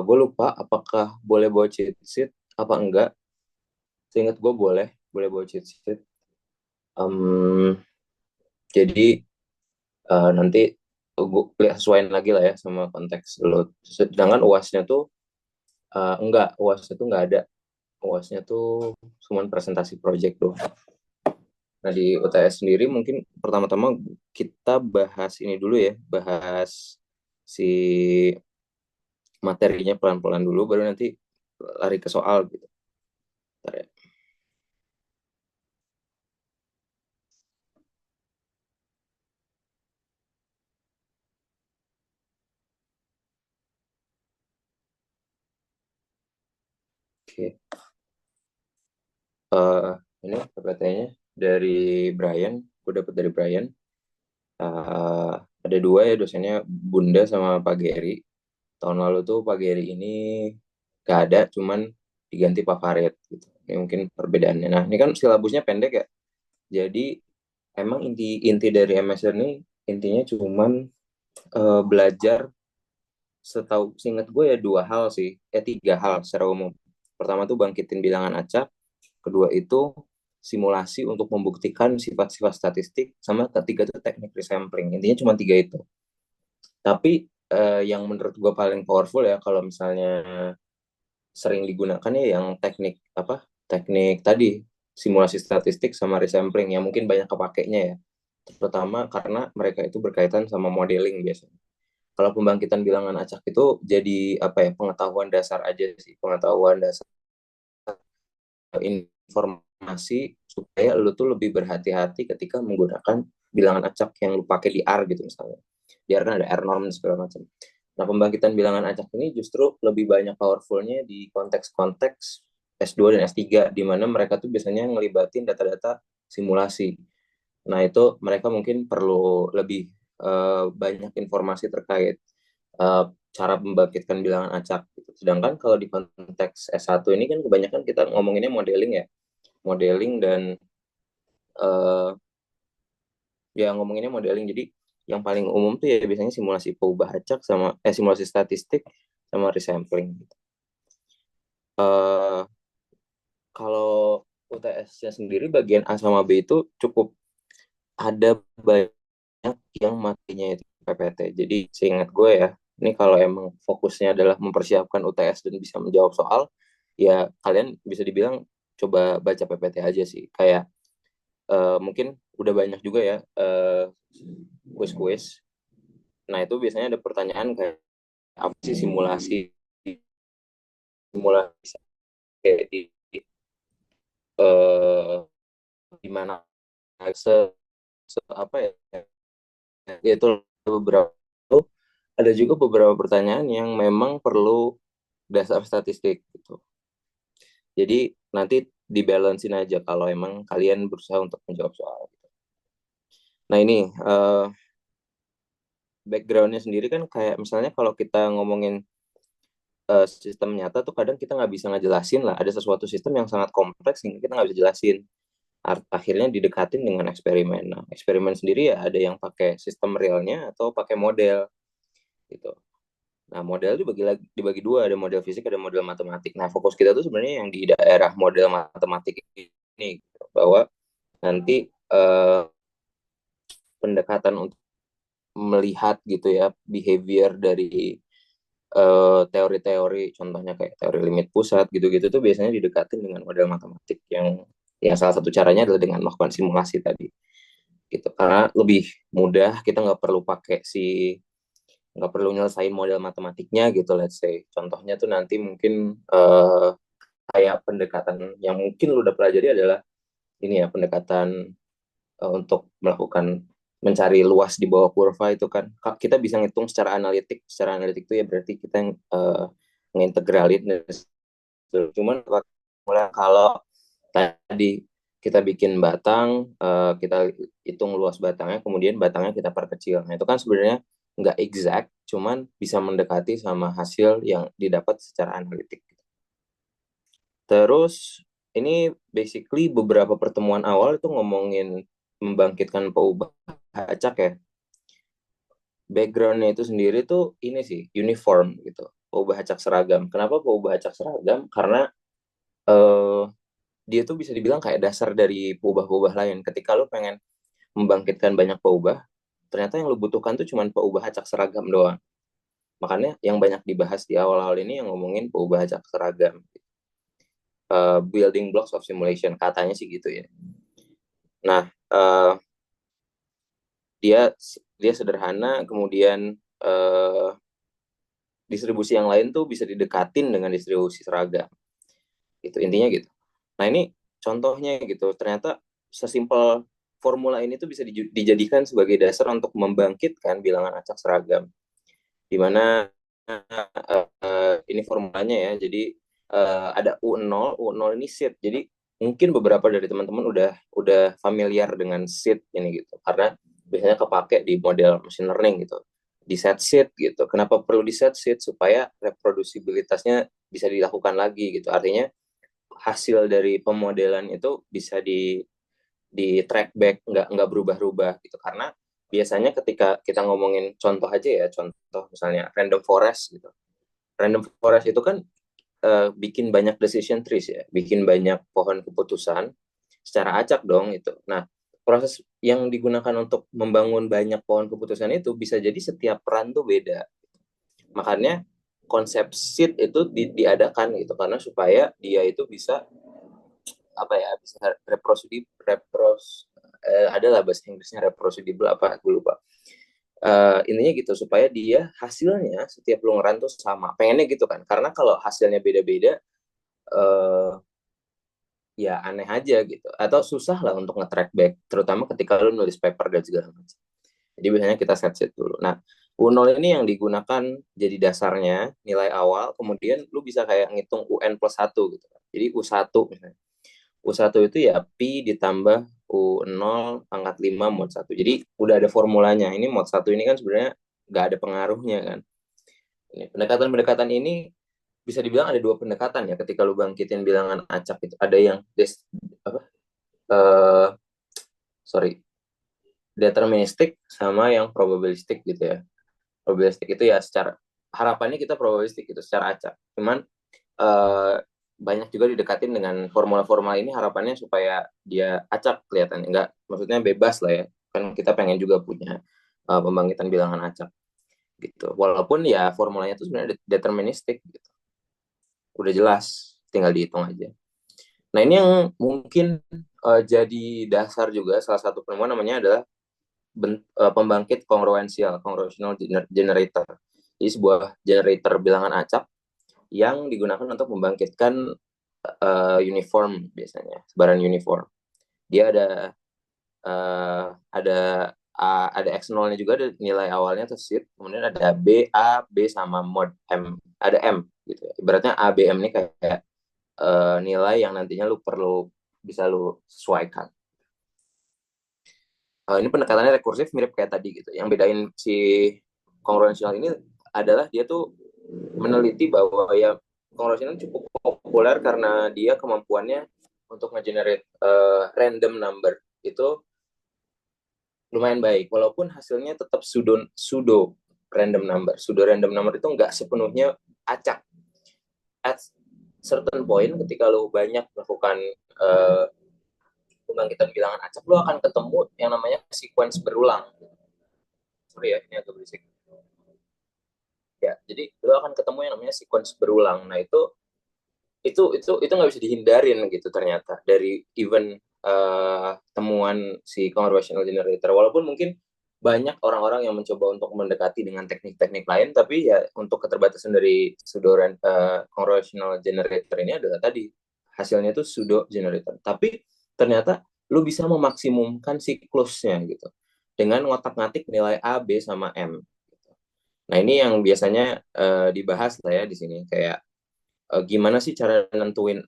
Gue lupa apakah boleh bawa cheat sheet apa enggak. Seingat gue boleh bawa cheat sheet. Em, jadi nanti gue sesuaiin lagi lah ya sama konteks lo. Sedangkan UASnya tuh enggak, UASnya tuh enggak ada. UASnya tuh cuma presentasi project tuh. Nah di UTS sendiri mungkin pertama-tama kita bahas ini dulu ya, bahas si materinya pelan-pelan dulu, baru nanti lari ke soal gitu. Bentar ya. Oke. Eh, ini PPT-nya dari Brian, gue dapet dari Brian. Eh, ada dua ya dosennya, Bunda sama Pak Geri. Tahun lalu tuh Pak Geri ini gak ada, cuman diganti Pak Farid gitu. Ini mungkin perbedaannya. Nah, ini kan silabusnya pendek ya. Jadi emang inti inti dari MSR ini intinya cuman belajar, setahu seingat gue ya dua hal sih, tiga hal secara umum. Pertama tuh bangkitin bilangan acak, kedua itu simulasi untuk membuktikan sifat-sifat statistik, sama ketiga itu teknik resampling. Intinya cuma tiga itu. Tapi yang menurut gue paling powerful ya kalau misalnya sering digunakan ya yang teknik apa? Teknik tadi simulasi statistik sama resampling yang mungkin banyak kepakainya ya. Terutama karena mereka itu berkaitan sama modeling biasanya. Kalau pembangkitan bilangan acak itu jadi apa ya, pengetahuan dasar aja sih, pengetahuan dasar informasi supaya lu tuh lebih berhati-hati ketika menggunakan bilangan acak yang lu pakai di R gitu misalnya. Di R kan ada R norm dan segala macam. Nah, pembangkitan bilangan acak ini justru lebih banyak powerfulnya di konteks-konteks S2 dan S3 di mana mereka tuh biasanya ngelibatin data-data simulasi. Nah, itu mereka mungkin perlu lebih banyak informasi terkait uh, cara membangkitkan bilangan acak gitu. Sedangkan kalau di konteks S1 ini kan kebanyakan kita ngomonginnya modeling ya, modeling dan uh, ya ngomonginnya modeling. Jadi yang paling umum tuh ya biasanya simulasi peubah acak sama simulasi statistik sama resampling gitu. Uh, Kalau UTS-nya sendiri bagian A sama B itu cukup ada banyak yang matinya itu PPT. Jadi seingat gue ya, ini kalau emang fokusnya adalah mempersiapkan UTS dan bisa menjawab soal, ya kalian bisa dibilang coba baca PPT aja sih. Kayak mungkin udah banyak juga ya kuis-kuis. Nah itu biasanya ada pertanyaan kayak apa sih simulasi, simulasi kayak eh, di mana se, apa ya, itu beberapa, ada juga beberapa pertanyaan yang memang perlu dasar statistik gitu. Jadi nanti dibalancein aja kalau emang kalian berusaha untuk menjawab soal. Nah ini backgroundnya sendiri kan kayak misalnya kalau kita ngomongin sistem nyata tuh kadang kita nggak bisa ngejelasin lah. Ada sesuatu sistem yang sangat kompleks yang kita nggak bisa jelasin. Akhirnya didekatin dengan eksperimen. Nah eksperimen sendiri ya ada yang pakai sistem realnya atau pakai model gitu. Nah, model itu dibagi dua, ada model fisik, ada model matematik. Nah, fokus kita tuh sebenarnya yang di daerah model matematik ini, gitu. Bahwa nanti pendekatan untuk melihat gitu ya behavior dari teori-teori, contohnya kayak teori limit pusat gitu-gitu tuh biasanya didekatin dengan model matematik yang salah satu caranya adalah dengan melakukan simulasi tadi gitu. Karena lebih mudah, kita nggak perlu nyelesain model matematiknya gitu, let's say. Contohnya tuh nanti mungkin kayak pendekatan yang mungkin lu udah pelajari adalah ini ya, pendekatan untuk melakukan mencari luas di bawah kurva itu kan kita bisa ngitung secara analitik. Secara analitik itu ya berarti kita ngintegralin. Cuman kalau tadi kita bikin batang, kita hitung luas batangnya, kemudian batangnya kita perkecil. Nah itu kan sebenarnya nggak exact, cuman bisa mendekati sama hasil yang didapat secara analitik. Terus ini basically beberapa pertemuan awal itu ngomongin membangkitkan peubah acak ya. Backgroundnya itu sendiri tuh ini sih uniform gitu. peubah acak seragam. Kenapa peubah acak seragam? Karena eh, dia tuh bisa dibilang kayak dasar dari peubah-peubah lain. Ketika lo pengen membangkitkan banyak peubah, ternyata yang lo butuhkan tuh cuma peubah acak seragam doang. Makanya yang banyak dibahas di awal-awal ini yang ngomongin peubah acak seragam. Building blocks of simulation, katanya sih gitu ya. Nah, dia dia sederhana, kemudian distribusi yang lain tuh bisa didekatin dengan distribusi seragam. Gitu, intinya gitu. Nah, ini contohnya gitu. Ternyata sesimpel formula ini tuh bisa dijadikan sebagai dasar untuk membangkitkan bilangan acak seragam. Di mana ini formulanya ya. Jadi ada U0, U0 ini seed. Jadi mungkin beberapa dari teman-teman udah familiar dengan seed ini gitu. Karena biasanya kepake di model machine learning gitu. Di set seed gitu. Kenapa perlu di set seed? Supaya reproducibilitasnya bisa dilakukan lagi gitu. Artinya hasil dari pemodelan itu bisa di track back, nggak berubah-ubah gitu. Karena biasanya ketika kita ngomongin contoh aja ya, contoh misalnya random forest gitu. Random forest itu kan bikin banyak decision trees ya, bikin banyak pohon keputusan secara acak dong itu. Nah, proses yang digunakan untuk membangun banyak pohon keputusan itu bisa jadi setiap peran tuh beda. Makanya konsep seed itu diadakan gitu karena supaya dia itu bisa apa ya, bisa adalah bahasa Inggrisnya reproducible apa gue lupa. Intinya gitu supaya dia hasilnya setiap lu ngeran tuh sama, pengennya gitu kan, karena kalau hasilnya beda-beda ya aneh aja gitu, atau susah lah untuk nge-track back, terutama ketika lu nulis paper dan segala macam. Jadi biasanya kita set dulu. Nah, U0 ini yang digunakan jadi dasarnya nilai awal, kemudian lu bisa kayak ngitung UN plus 1 gitu. Jadi U1 misalnya. U1 itu ya Pi ditambah U0 pangkat 5 mod 1. Jadi udah ada formulanya. Ini mod 1 ini kan sebenarnya nggak ada pengaruhnya kan. Ini pendekatan-pendekatan ini bisa dibilang ada dua pendekatan ya ketika lu bangkitin bilangan acak itu. Ada yang apa? Uh, sorry, deterministik sama yang probabilistik gitu ya. Probabilistik itu ya secara harapannya kita probabilistik itu secara acak. Cuman uh, banyak juga didekatin dengan formula-formula ini harapannya supaya dia acak kelihatannya, enggak maksudnya bebas lah ya, kan kita pengen juga punya pembangkitan bilangan acak gitu, walaupun ya formulanya itu sebenarnya deterministik gitu, udah jelas tinggal dihitung aja. Nah, ini yang mungkin jadi dasar juga salah satu penemuan namanya adalah pembangkit kongruensial, congruentional generator. Jadi sebuah generator bilangan acak yang digunakan untuk membangkitkan uniform, biasanya sebaran uniform. Dia ada ada x0-nya juga, ada nilai awalnya tuh seed, kemudian ada b, a, b sama mod m, ada m gitu ya. Ibaratnya a, b, m ini kayak nilai yang nantinya lu perlu bisa lu sesuaikan. Ini pendekatannya rekursif mirip kayak tadi gitu. Yang bedain si kongruensial ini adalah dia tuh meneliti bahwa ya kongruensial cukup populer karena dia kemampuannya untuk nge-generate random number itu lumayan baik, walaupun hasilnya tetap pseudo random number. Pseudo random number itu nggak sepenuhnya acak. At certain point, ketika lo banyak melakukan pembangkitan bilangan acak, lo akan ketemu yang namanya sequence berulang. Sorry ya, ini agak berisik. Ya, jadi lo akan ketemu yang namanya sequence berulang. Nah, itu nggak bisa dihindarin gitu ternyata dari event temuan si convolutional generator, walaupun mungkin banyak orang-orang yang mencoba untuk mendekati dengan teknik-teknik lain, tapi ya untuk keterbatasan dari pseudo convolutional generator ini adalah tadi hasilnya itu pseudo generator, tapi ternyata lu bisa memaksimumkan siklusnya gitu dengan ngotak-ngatik nilai A, B sama M. Nah, ini yang biasanya dibahas lah ya di sini, kayak gimana sih cara nentuin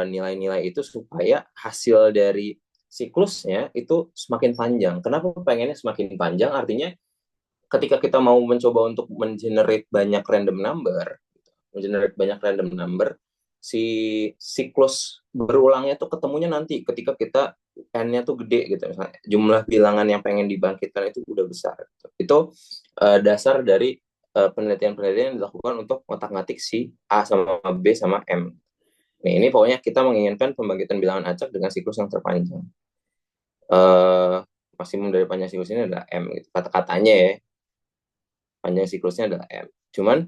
nilai-nilai itu supaya hasil dari siklusnya itu semakin panjang. Kenapa pengennya semakin panjang? Artinya ketika kita mau mencoba untuk mengenerate banyak random number, si siklus berulangnya tuh ketemunya nanti ketika kita n-nya tuh gede gitu, misalnya jumlah bilangan yang pengen dibangkitkan itu udah besar. Itu dasar dari penelitian-penelitian yang dilakukan untuk ngotak-ngatik si A sama B sama M. Nah, ini pokoknya kita menginginkan pembangkitan bilangan acak dengan siklus yang terpanjang. Eh, Maksimum dari panjang siklus ini adalah M, gitu. Kata-katanya ya, panjang siklusnya adalah M. Cuman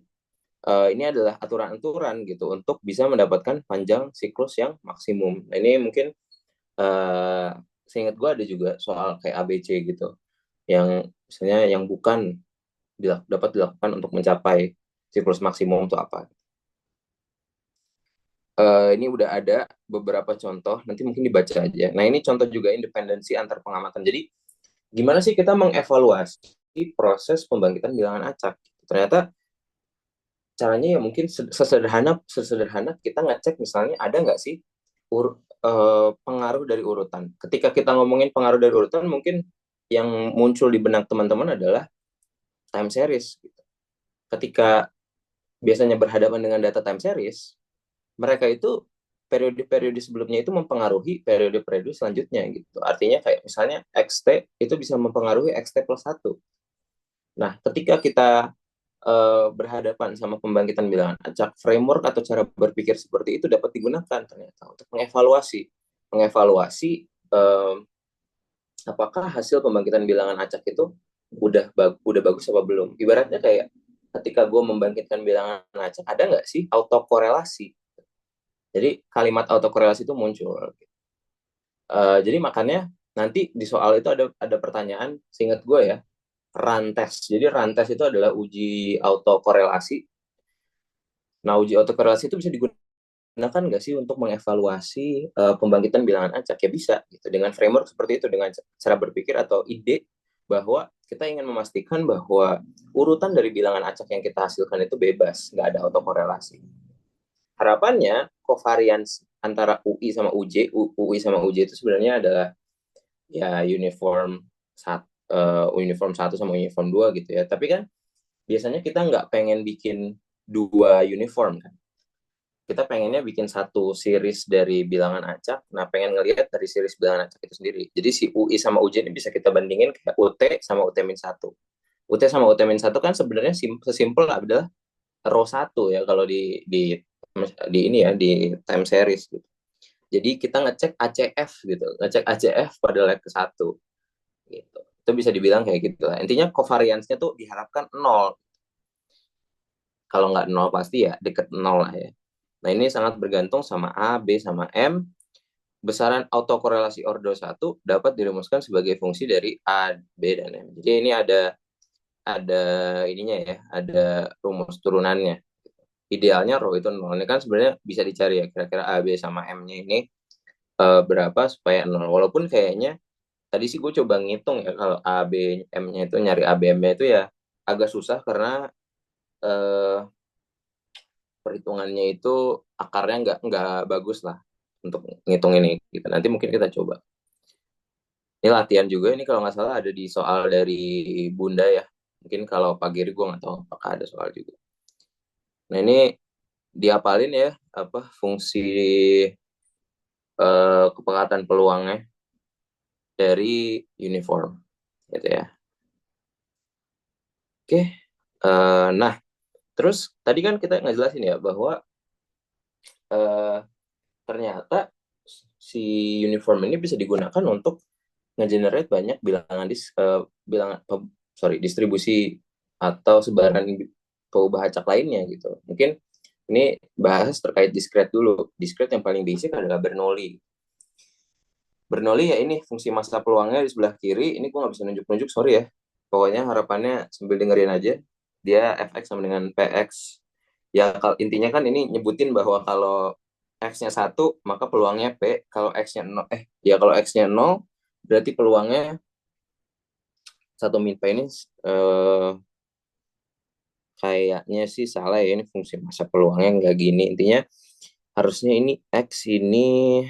ini adalah aturan-aturan gitu untuk bisa mendapatkan panjang siklus yang maksimum. Nah, ini mungkin uh, seingat gue ada juga soal kayak ABC gitu, yang misalnya yang bukan dapat dilakukan untuk mencapai siklus maksimum itu apa. Ini udah ada beberapa contoh, nanti mungkin dibaca aja. Nah, ini contoh juga independensi antar pengamatan. Jadi, gimana sih kita mengevaluasi proses pembangkitan bilangan acak? Ternyata caranya ya mungkin sesederhana sesederhana kita ngecek misalnya ada nggak sih pengaruh dari urutan. Ketika kita ngomongin pengaruh dari urutan, mungkin yang muncul di benak teman-teman adalah time series. Ketika biasanya berhadapan dengan data time series, mereka itu periode-periode sebelumnya itu mempengaruhi periode-periode selanjutnya gitu. Artinya kayak misalnya XT itu bisa mempengaruhi XT plus 1. Nah, ketika kita berhadapan sama pembangkitan bilangan acak, framework atau cara berpikir seperti itu dapat digunakan ternyata untuk mengevaluasi mengevaluasi apakah hasil pembangkitan bilangan acak itu udah bagus apa belum. Ibaratnya kayak ketika gue membangkitkan bilangan acak, ada nggak sih autokorelasi? Jadi kalimat autokorelasi itu muncul. Jadi makanya nanti di soal itu ada pertanyaan, seingat gue ya, rantes. Jadi rantes itu adalah uji autokorelasi. Nah, uji autokorelasi itu bisa digunakan nggak sih untuk mengevaluasi pembangkitan bilangan acak? Ya bisa, gitu. Dengan framework seperti itu, dengan cara berpikir atau ide bahwa kita ingin memastikan bahwa urutan dari bilangan acak yang kita hasilkan itu bebas, nggak ada autokorelasi. Harapannya, covariance antara UI sama UJ, UI sama UJ itu sebenarnya adalah ya uniform satu sama uniform 2 gitu ya. Tapi kan biasanya kita nggak pengen bikin dua uniform kan. Kita pengennya bikin satu series dari bilangan acak. Nah, pengen ngelihat dari series bilangan acak itu sendiri. Jadi si UI sama UJ ini bisa kita bandingin kayak UT sama UT-1. UT sama UT-1 kan sebenarnya sesimpel adalah row satu ya kalau di ini ya di time series gitu. Jadi kita ngecek ACF gitu, ngecek ACF pada leg ke satu gitu. Itu bisa dibilang kayak gitu lah. Intinya covariance-nya tuh diharapkan nol. Kalau nggak nol pasti ya deket nol lah ya. Nah, ini sangat bergantung sama A, B, sama M. Besaran autokorelasi ordo 1 dapat dirumuskan sebagai fungsi dari A, B, dan M. Jadi ini ada ininya ya, ada rumus turunannya. Idealnya row itu nol. Ini kan sebenarnya bisa dicari ya, kira-kira A, B, sama M-nya ini berapa supaya nol. Walaupun kayaknya tadi sih gue coba ngitung ya, kalau A, B, M-nya itu, nyari A, B, M-nya itu ya agak susah karena eh, perhitungannya itu akarnya nggak bagus lah untuk ngitung ini gitu. Nanti mungkin kita coba. Ini latihan juga, ini kalau nggak salah ada di soal dari Bunda ya. Mungkin kalau pagi hari gue nggak tahu apakah ada soal juga. Nah, ini diapalin ya apa fungsi kepekatan peluangnya dari uniform gitu ya. Oke. Nah, terus tadi kan kita ngejelasin ya bahwa eh, ternyata si uniform ini bisa digunakan untuk nge-generate banyak bilangan distribusi atau sebaran peubah acak lainnya gitu. Mungkin ini bahas terkait discrete dulu. Discrete yang paling basic adalah Bernoulli. Bernoulli ya ini fungsi massa peluangnya di sebelah kiri. Ini gue nggak bisa nunjuk-nunjuk, sorry ya. Pokoknya harapannya sambil dengerin aja. Dia Fx sama dengan Px. Ya intinya kan ini nyebutin bahwa kalau X-nya 1, maka peluangnya P. Kalau X-nya 0, kalau X-nya 0, berarti peluangnya satu min P ini kayaknya sih salah ya. Ini fungsi massa peluangnya nggak gini. Intinya harusnya ini X ini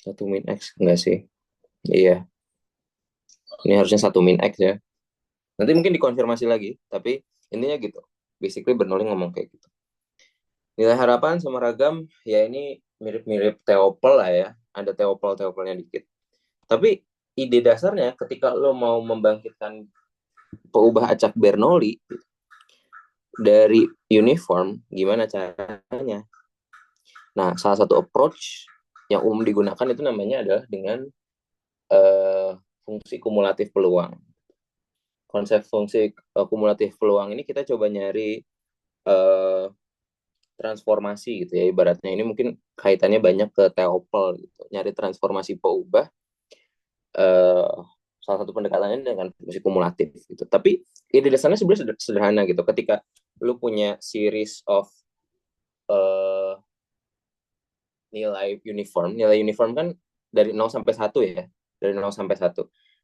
satu min X, enggak sih? Iya, ini harusnya satu min X ya. Nanti mungkin dikonfirmasi lagi, tapi intinya gitu. Basically Bernoulli ngomong kayak gitu. Nilai harapan sama ragam, ya ini mirip-mirip Theopel lah ya. Ada Theopel-Theopelnya dikit. Tapi ide dasarnya ketika lo mau membangkitkan peubah acak Bernoulli dari uniform, gimana caranya? Nah, salah satu approach yang umum digunakan itu namanya adalah dengan fungsi kumulatif peluang. Konsep fungsi kumulatif peluang ini kita coba nyari uh, transformasi gitu ya, ibaratnya ini mungkin kaitannya banyak ke Theopel gitu. Nyari transformasi peubah, uh, salah satu pendekatannya dengan fungsi kumulatif gitu. Tapi ide dasarnya sebenarnya sederhana gitu. Ketika lu punya series of uh, nilai uniform kan dari 0 sampai 1 ya. Dari 0 sampai 1.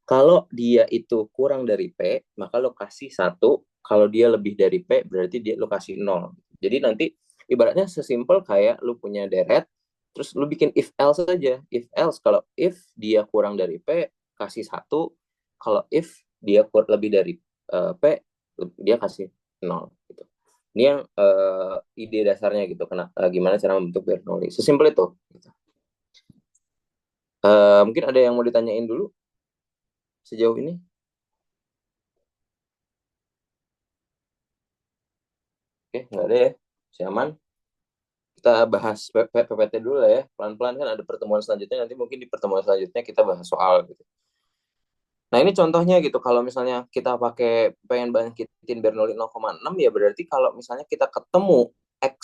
Kalau dia itu kurang dari P, maka lo kasih 1. Kalau dia lebih dari P, berarti dia lo kasih 0. Jadi nanti ibaratnya sesimpel kayak lo punya deret, terus lo bikin if else saja. If else, kalau if dia kurang dari P, kasih 1. Kalau if dia lebih dari P, dia kasih 0. Gitu. Ini yang ide dasarnya gitu. Gimana cara membentuk Bernoulli. Sesimpel itu. Gitu. Mungkin ada yang mau ditanyain dulu sejauh ini? Oke, nggak ada ya. Siaman. Kita bahas PPT dulu lah ya. Pelan-pelan kan ada pertemuan selanjutnya. Nanti mungkin di pertemuan selanjutnya kita bahas soal gitu. Nah ini contohnya gitu. Kalau misalnya kita pengen bangkitin Bernoulli 0,6 ya berarti kalau misalnya kita ketemu X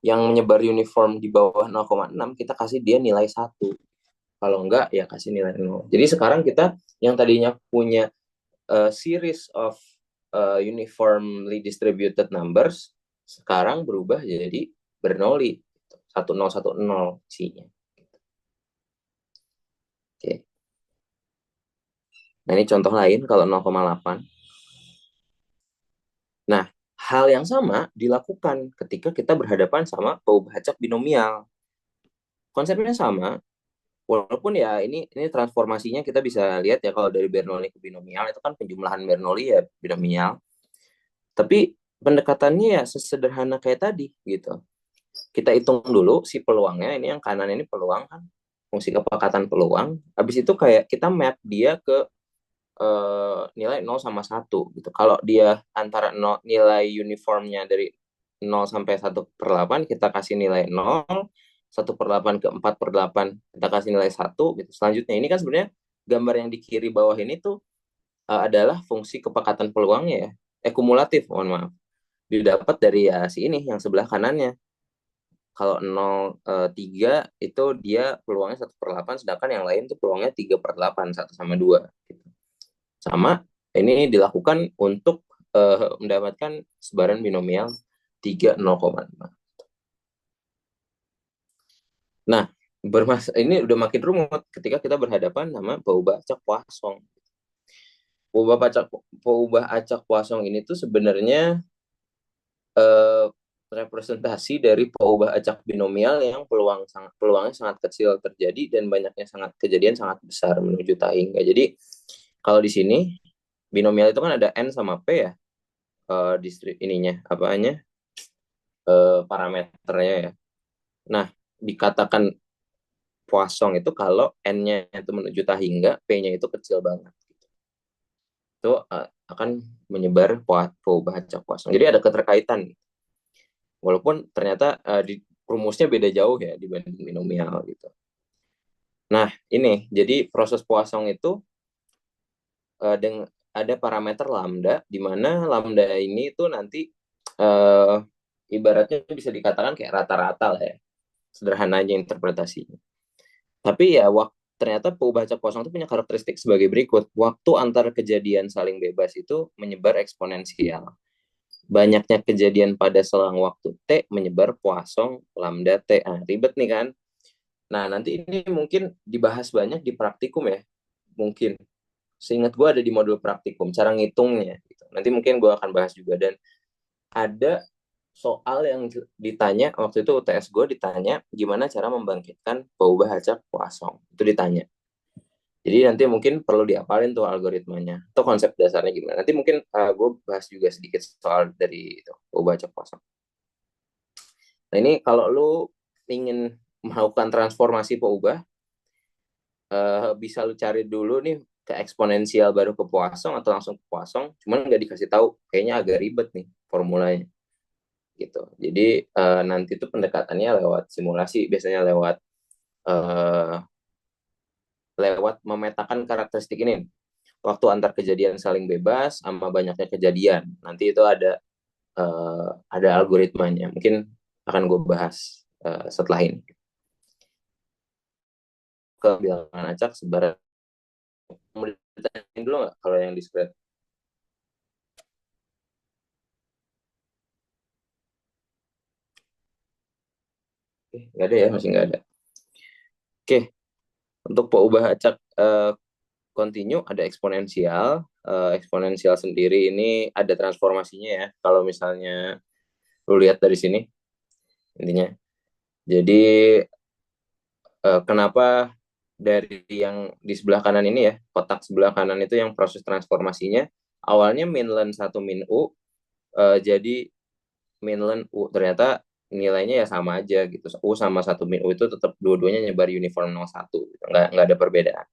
yang menyebar uniform di bawah 0,6 kita kasih dia nilai 1. Kalau enggak ya kasih nilai 0. Jadi sekarang kita yang tadinya punya series of uniformly distributed numbers sekarang berubah jadi Bernoulli 1010 isinya. Oke. Nah ini contoh lain kalau 0,8. Nah, hal yang sama dilakukan ketika kita berhadapan sama peubah acak binomial. Konsepnya sama, walaupun ya ini transformasinya kita bisa lihat ya kalau dari Bernoulli ke binomial itu kan penjumlahan Bernoulli ya binomial. Tapi pendekatannya ya sesederhana kayak tadi gitu. Kita hitung dulu si peluangnya, ini yang kanan ini peluang kan, fungsi kepekatan peluang. Habis itu kayak kita map dia ke nilai 0 sama 1 gitu. Kalau dia antara 0, nilai uniformnya dari 0 sampai 1/8 kita kasih nilai 0, 1/8 ke 4/8 kita kasih nilai 1 gitu. Selanjutnya ini kan sebenarnya gambar yang di kiri bawah ini tuh adalah fungsi kepekatan peluangnya ya. Kumulatif, mohon maaf. Didapat dari ya si ini yang sebelah kanannya. Kalau 0,3 itu dia peluangnya 1/8, sedangkan yang lain tuh peluangnya 3/8, 1 sama 2. Gitu. Sama, ini dilakukan untuk mendapatkan sebaran binomial 3, 0,5. Nah, ini udah makin rumit ketika kita berhadapan sama peubah acak Poisson. Peubah acak Poisson ini tuh sebenarnya eh, representasi dari peubah acak binomial yang peluangnya sangat kecil terjadi dan banyaknya kejadian sangat besar menuju Taingga. Jadi kalau di sini binomial itu kan ada n sama p ya, ininya apanya parameternya ya. Nah, dikatakan Poisson itu kalau n-nya itu menuju Taingga, p-nya itu kecil banget. Itu akan menyebar peubah acak Poisson. Jadi ada keterkaitan. Walaupun ternyata rumusnya beda jauh ya dibanding binomial gitu. Nah, ini jadi proses Poisson itu ada parameter lambda di mana lambda ini tuh nanti uh, ibaratnya bisa dikatakan kayak rata-rata lah ya. Sederhana aja interpretasinya. Tapi ya ternyata peubah acak Poisson itu punya karakteristik sebagai berikut. Waktu antar kejadian saling bebas itu menyebar eksponensial. Banyaknya kejadian pada selang waktu T menyebar Poisson lambda T. Ribet nih kan? Nah, nanti ini mungkin dibahas banyak di praktikum ya. Mungkin. Seingat gue ada di modul praktikum, cara ngitungnya. Gitu. Nanti mungkin gue akan bahas juga. Dan ada soal yang ditanya, waktu itu UTS gue ditanya, gimana cara membangkitkan peubah acak Poisson. Itu ditanya. Jadi nanti mungkin perlu diapalin tuh algoritmanya. Atau konsep dasarnya gimana. Nanti mungkin gue bahas juga sedikit soal dari itu, peubah acak Poisson. Nah ini kalau lu ingin melakukan transformasi peubah, bisa lu cari dulu nih ke eksponensial baru ke Poisson atau langsung ke Poisson, cuman nggak dikasih tahu, kayaknya agak ribet nih formulanya gitu. Jadi nanti tuh pendekatannya lewat simulasi, biasanya eh, lewat memetakan karakteristik ini, waktu antar kejadian saling bebas sama banyaknya kejadian. Nanti itu ada algoritmanya. Mungkin akan gue bahas setelah ini. Ke bilangan acak sebaran. Mau ditanyain dulu nggak kalau yang discrete? Oke, nggak ada ya, masih nggak ada. Oke, untuk peubah acak continue ada eksponensial. Eksponensial sendiri ini ada transformasinya ya. Kalau misalnya lu lihat dari sini, intinya. Jadi kenapa dari yang di sebelah kanan ini ya, kotak sebelah kanan itu yang proses transformasinya, awalnya minlen satu min U, jadi minlen U. Ternyata nilainya ya sama aja gitu. U sama satu min U itu tetap dua-duanya nyebar uniform 01. Gitu. Nggak ada perbedaan.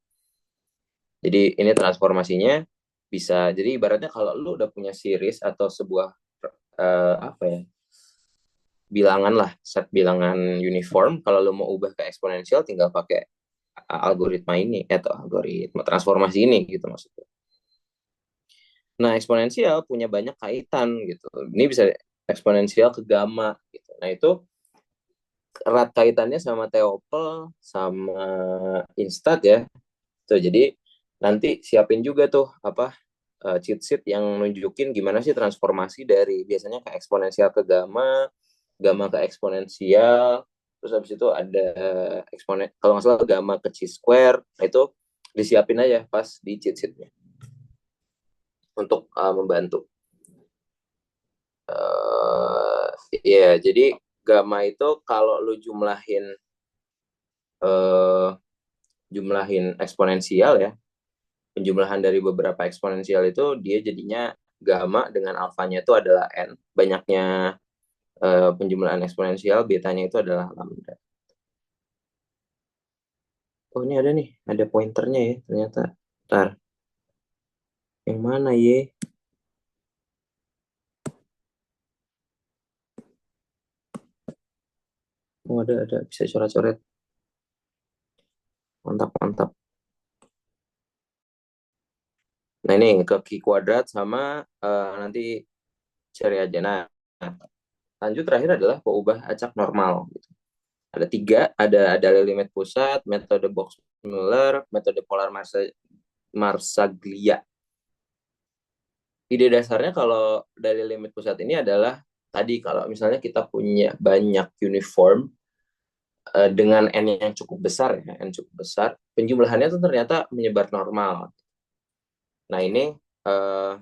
Jadi ini transformasinya bisa, jadi ibaratnya kalau lu udah punya series atau sebuah apa ya, bilangan lah, set bilangan uniform, kalau lu mau ubah ke eksponensial tinggal pakai algoritma ini atau algoritma transformasi ini gitu maksudnya. Nah, eksponensial punya banyak kaitan gitu. Ini bisa eksponensial ke gamma gitu. Nah, itu erat kaitannya sama Theopel sama Instat ya. Tuh, jadi nanti siapin juga tuh apa cheat sheet yang nunjukin gimana sih transformasi dari biasanya ke eksponensial ke gamma, gamma ke eksponensial, terus habis itu ada kalau nggak salah gamma ke chi square. Nah, itu disiapin aja pas di cheat sheetnya untuk membantu. Iya, jadi gamma itu kalau lu uh, jumlahin eksponensial ya, penjumlahan dari beberapa eksponensial itu dia jadinya gamma dengan alfanya itu adalah n, banyaknya penjumlahan eksponensial, betanya itu adalah lambda. Oh, ini ada nih, ada pointernya ya ternyata. Ntar, yang mana ye? Oh, ada, bisa coret-coret. Mantap, mantap. Nah, ini ke Q kuadrat sama nanti cari aja. Nah, lanjut terakhir adalah peubah acak normal. Ada tiga, ada limit pusat, metode box Muller, metode polar Marsaglia. Ide dasarnya kalau dari limit pusat ini adalah tadi kalau misalnya kita punya banyak uniform dengan n yang cukup besar ya, n cukup besar, penjumlahannya itu ternyata menyebar normal. Nah, ini uh,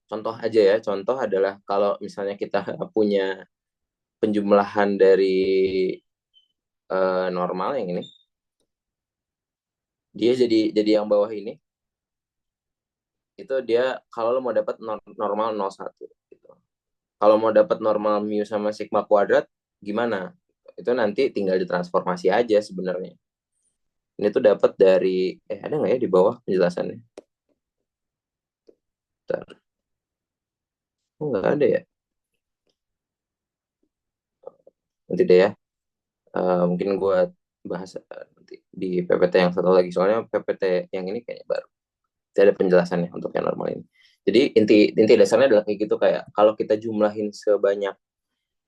contoh aja ya, contoh adalah kalau misalnya kita punya penjumlahan dari normal yang ini, dia jadi yang bawah ini, itu dia kalau lo mau dapat normal 01 gitu. Kalau mau dapat normal mu sama sigma kuadrat gimana? Itu nanti tinggal ditransformasi aja sebenarnya. Ini tuh dapat dari ada nggak ya di bawah penjelasannya? Bentar. Oh, nggak ada ya. Nanti deh ya. Mungkin gue bahas nanti di PPT yang satu lagi. Soalnya PPT yang ini kayaknya baru. Tidak ada penjelasannya untuk yang normal ini. Jadi inti inti dasarnya adalah kayak gitu, kayak kalau kita jumlahin sebanyak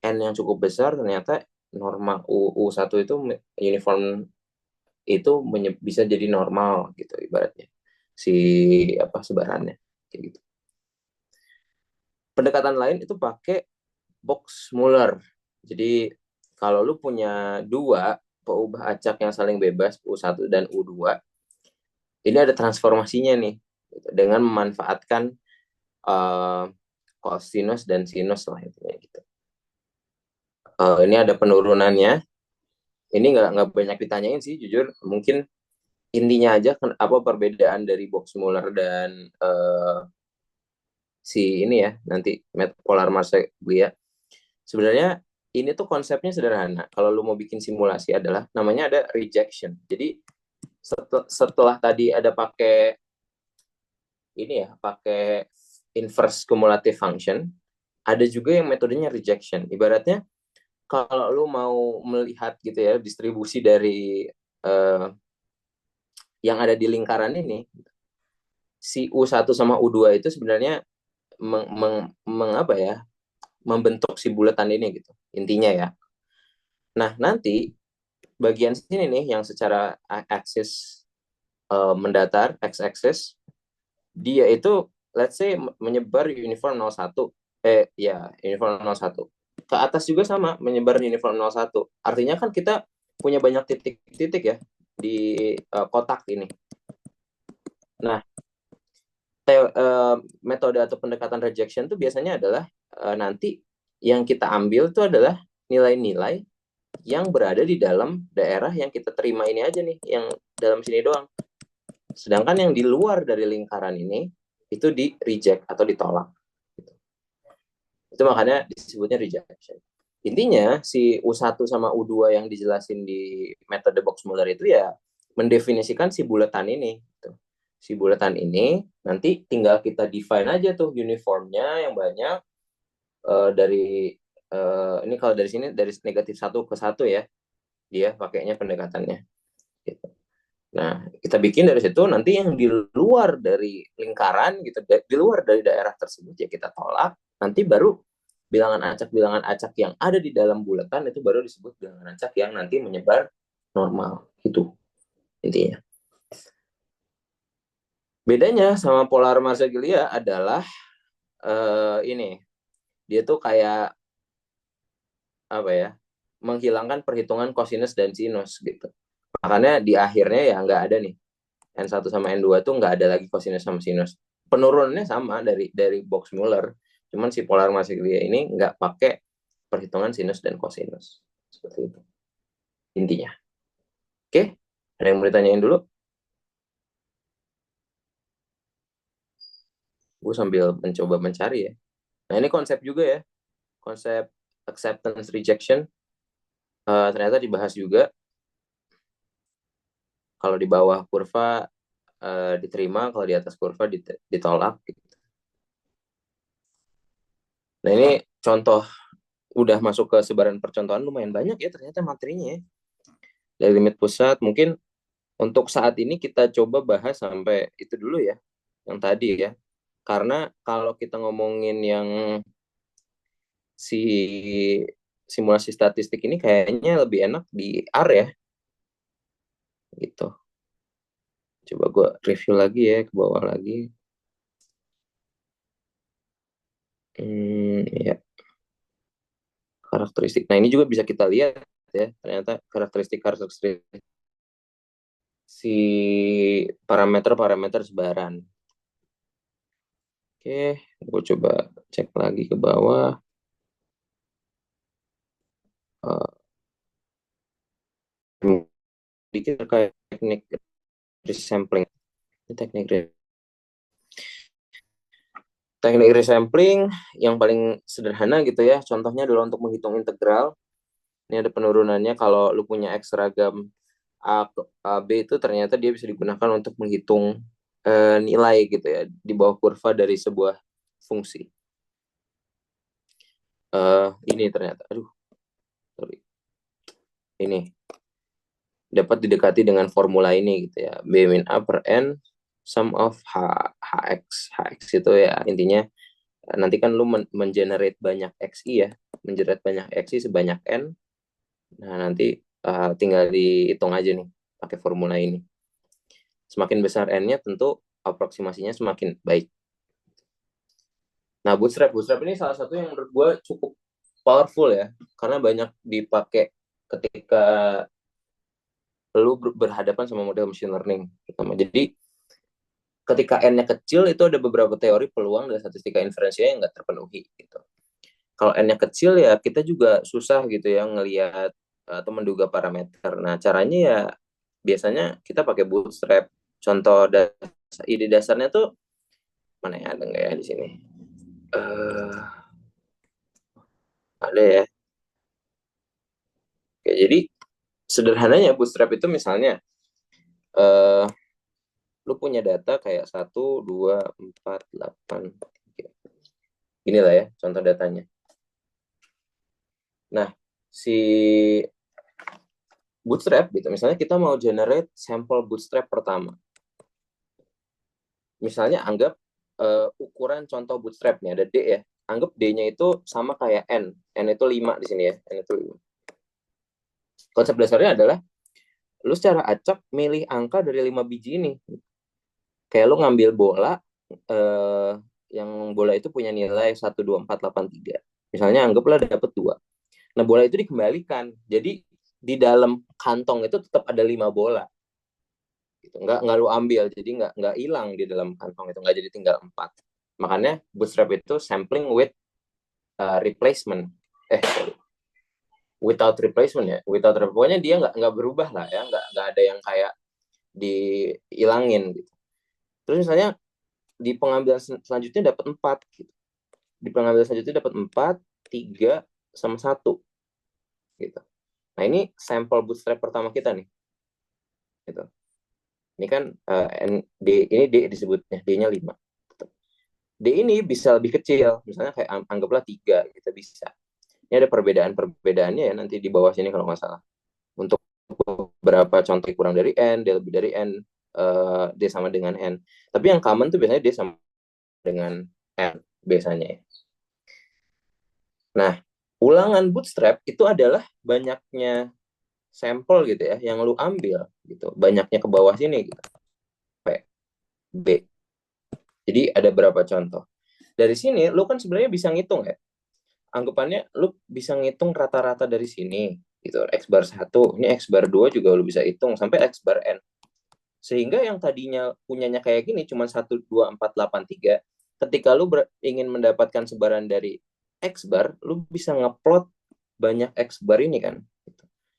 n yang cukup besar, ternyata normal U1 itu uniform itu bisa jadi normal gitu ibaratnya si apa sebarannya kayak gitu. Pendekatan lain itu pakai box Muller. Jadi kalau lu punya dua peubah acak yang saling bebas U1 dan U2, ini ada transformasinya nih gitu, dengan memanfaatkan uh, cosinus dan sinus lah intinya gitu. Ini ada penurunannya. Ini nggak banyak ditanyain sih jujur. Mungkin intinya aja apa perbedaan dari box Muller dan si ini ya nanti polar Marsaglia. Sebenarnya ini tuh konsepnya sederhana. Kalau lu mau bikin simulasi adalah namanya ada rejection. Jadi setelah tadi ada pakai ini ya, pakai inverse cumulative function, ada juga yang metodenya rejection. Ibaratnya kalau lu mau melihat gitu ya distribusi dari yang ada di lingkaran ini, si U1 sama U2 itu sebenarnya apa ya, membentuk si bulatan ini gitu intinya ya. Nah nanti bagian sini nih yang secara aksis mendatar x-axis, dia itu let's say menyebar uniform 01, ya uniform 01 ke atas juga sama menyebar uniform 01. Artinya kan kita punya banyak titik-titik ya di kotak ini. Nah metode atau pendekatan rejection itu biasanya adalah nanti yang kita ambil itu adalah nilai-nilai yang berada di dalam daerah yang kita terima ini aja nih, yang dalam sini doang. Sedangkan yang di luar dari lingkaran ini itu di reject atau ditolak. Itu makanya disebutnya rejection. Intinya si U1 sama U2 yang dijelasin di metode Box-Muller itu ya mendefinisikan si bulatan ini. Gitu. Si bulatan ini nanti tinggal kita define aja tuh uniformnya yang banyak dari ini kalau dari sini dari negatif 1 ke 1 ya, dia pakainya pendekatannya. Gitu. Nah, kita bikin dari situ, nanti yang di luar dari lingkaran gitu, di luar dari daerah tersebut ya kita tolak, nanti baru bilangan acak yang ada di dalam bulatan itu baru disebut bilangan acak yang nanti menyebar normal gitu intinya. Bedanya sama polar Marsiglia adalah ini, dia tuh kayak apa ya, menghilangkan perhitungan kosinus dan sinus gitu. Makanya di akhirnya ya nggak ada nih N1 sama N2 tuh nggak ada lagi kosinus sama sinus. Penurunannya sama dari Box-Muller, cuman si polar Marsiglia ini nggak pakai perhitungan sinus dan kosinus. Seperti itu intinya. Oke, ada yang mau ditanyain dulu? Gue sambil mencoba mencari ya. Nah ini konsep juga ya, konsep acceptance rejection. Ternyata dibahas juga. Kalau di bawah kurva diterima, kalau di atas kurva ditolak. Nah ini contoh udah masuk ke sebaran percontohan lumayan banyak ya ternyata materinya ya. Dari limit pusat mungkin untuk saat ini kita coba bahas sampai itu dulu ya, yang tadi ya. Karena kalau kita ngomongin yang si simulasi statistik ini kayaknya lebih enak di R ya, gitu. Coba gue review lagi ya, ke bawah lagi. Ya, karakteristik. Nah ini juga bisa kita lihat ya, ternyata karakteristik si parameter sebaran. Oke, gue coba cek lagi ke bawah. Dikit terkait teknik resampling. Teknik resampling yang paling sederhana gitu ya. Contohnya adalah untuk menghitung integral. Ini ada penurunannya kalau lu punya X seragam A, B itu ternyata dia bisa digunakan untuk menghitung nilai gitu ya di bawah kurva dari sebuah fungsi. Ini ternyata, aduh, sorry. Ini dapat didekati dengan formula ini gitu ya. B min A per N sum of Hx itu ya intinya nanti kan lu mengenerate banyak XI ya, mengenerate banyak XI sebanyak N. Nah nanti tinggal dihitung aja nih pakai formula ini. Semakin besar N-nya tentu aproksimasinya semakin baik. Nah bootstrap ini salah satu yang menurut gue cukup powerful ya, karena banyak dipakai ketika lu berhadapan sama model machine learning pertama. Jadi ketika N-nya kecil itu ada beberapa teori peluang dan statistika inferensinya yang nggak terpenuhi gitu. Kalau N-nya kecil ya kita juga susah gitu ya ngelihat atau menduga parameter. Nah caranya ya biasanya kita pakai bootstrap. Contoh ide dasarnya tuh mana ya, ada nggak ya di sini? Ada ya. Oke, jadi sederhananya bootstrap itu misalnya eh lu punya data kayak 1, 2, 4, 8, 3. Inilah ya contoh datanya. Nah, si bootstrap gitu. Misalnya kita mau generate sampel bootstrap pertama. Misalnya anggap ukuran contoh bootstrap nih ada D ya. Anggap D-nya itu sama kayak N. N itu 5 di sini ya. N itu 5. Konsep dasarnya adalah lu secara acak milih angka dari 5 biji ini. Kayak lu ngambil bola eh, yang bola itu punya nilai 1, 2, 4, 8, 3. Misalnya anggaplah dapet 2. Nah, bola itu dikembalikan. Jadi di dalam kantong itu tetap ada 5 bola. Gitu. Nggak lu ambil, jadi nggak hilang di dalam kantong itu, nggak jadi tinggal 4. Makanya bootstrap itu sampling with replacement. Sorry, without replacement ya, pokoknya dia nggak berubah lah ya, nggak ada yang kayak dihilangin gitu. Terus misalnya di pengambilan selanjutnya dapat 4 gitu. Di pengambilan selanjutnya dapat 4, 3 sama 1 gitu. Nah, ini sampel bootstrap pertama kita nih. Gitu. Ini kan D, ini D disebutnya, D-nya 5. D ini bisa lebih kecil, misalnya kayak anggaplah 3, kita bisa. Ini ada perbedaan-perbedaannya ya nanti di bawah sini kalau nggak salah. Untuk beberapa contoh kurang dari N, D lebih dari N, D sama dengan N. Tapi yang common tuh biasanya D sama dengan N biasanya ya. Nah, ulangan bootstrap itu adalah banyaknya sampel gitu ya, yang lu ambil gitu. Banyaknya ke bawah sini gitu. P, B. Jadi ada berapa contoh. Dari sini lu kan sebenarnya bisa ngitung ya. Anggapannya lu bisa ngitung rata-rata dari sini gitu. X bar 1, ini X bar 2 juga lu bisa hitung sampai X bar N. Sehingga yang tadinya punyanya kayak gini cuma 1, 2, 4, 8, 3. Ketika lu ingin mendapatkan sebaran dari X bar, lu bisa ngeplot banyak X bar ini kan.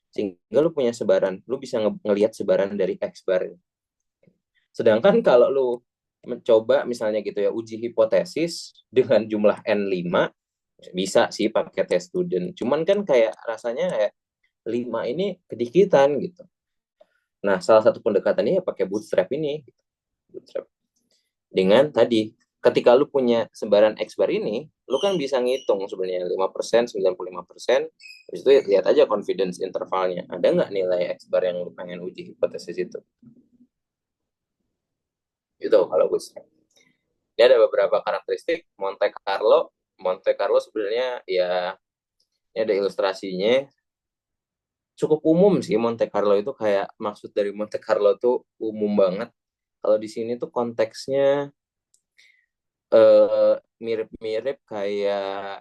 Sehingga lu punya sebaran, lu bisa ngelihat sebaran dari X bar. Sedangkan kalau lu mencoba misalnya gitu ya, uji hipotesis dengan jumlah N5, bisa sih pakai test student. Cuman kan kayak rasanya kayak 5 ini kedikitan gitu. Nah, salah satu pendekatannya ya pakai bootstrap ini. Bootstrap. Dengan tadi, ketika lu punya sebaran X bar ini, lu kan bisa ngitung sebenarnya 5%, 95%. Terus itu lihat aja confidence intervalnya. Ada nggak nilai X bar yang lu pengen uji hipotesis itu? Itu kalau bootstrap. Ini ada beberapa karakteristik Monte Carlo. Monte Carlo sebenarnya ya ini ada ilustrasinya. Cukup umum sih Monte Carlo itu, kayak maksud dari Monte Carlo tuh umum banget. Kalau di sini tuh konteksnya mirip-mirip kayak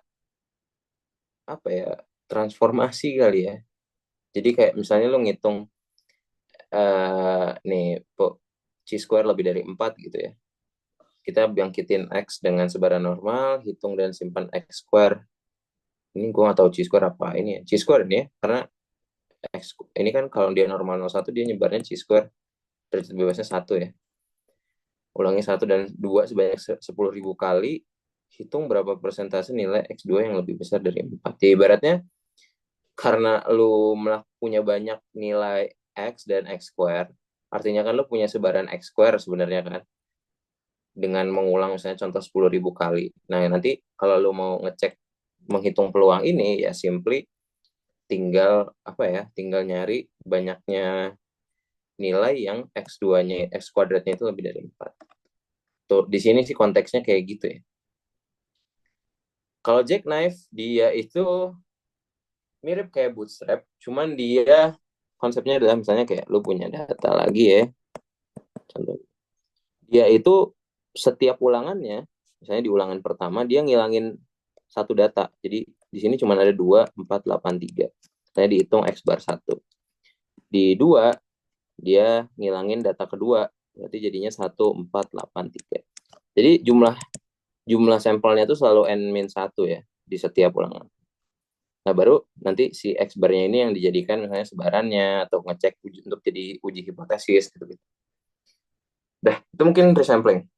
apa ya, transformasi kali ya. Jadi kayak misalnya lu ngitung nih C square lebih dari 4 gitu ya. Kita bangkitin X dengan sebaran normal, hitung dan simpan X square. Ini gue nggak tahu C square apa ini ya. C square ini ya, karena X ini kan kalau dia normal 01, dia nyebarnya C square. Derajat bebasnya 1 ya. Ulangi 1 dan 2 sebanyak 10.000 kali, hitung berapa persentase nilai X2 yang lebih besar dari 4. Jadi ibaratnya karena lu punya banyak nilai X dan X square, artinya kan lu punya sebaran X square sebenarnya kan, dengan mengulang misalnya contoh 10.000 kali. Nah, nanti kalau lu mau ngecek menghitung peluang ini, ya simply tinggal apa ya, tinggal nyari banyaknya nilai yang X2-nya, X kuadratnya itu lebih dari 4. Tuh, di sini sih konteksnya kayak gitu ya. Kalau Jackknife, dia itu mirip kayak Bootstrap, cuman dia konsepnya adalah misalnya kayak lu punya data lagi ya, contoh. Dia itu setiap ulangannya, misalnya di ulangan pertama, dia ngilangin satu data. Jadi di sini cuma ada 2, 4, 8, 3. Saya dihitung X bar 1. Di 2, dia ngilangin data kedua. Berarti jadinya 1, 4, 8, 3. Jadi jumlah sampelnya itu selalu N-1 ya di setiap ulangan. Nah, baru nanti si X bar-nya ini yang dijadikan misalnya sebarannya atau ngecek untuk jadi uji hipotesis gitu. Dah, itu mungkin resampling.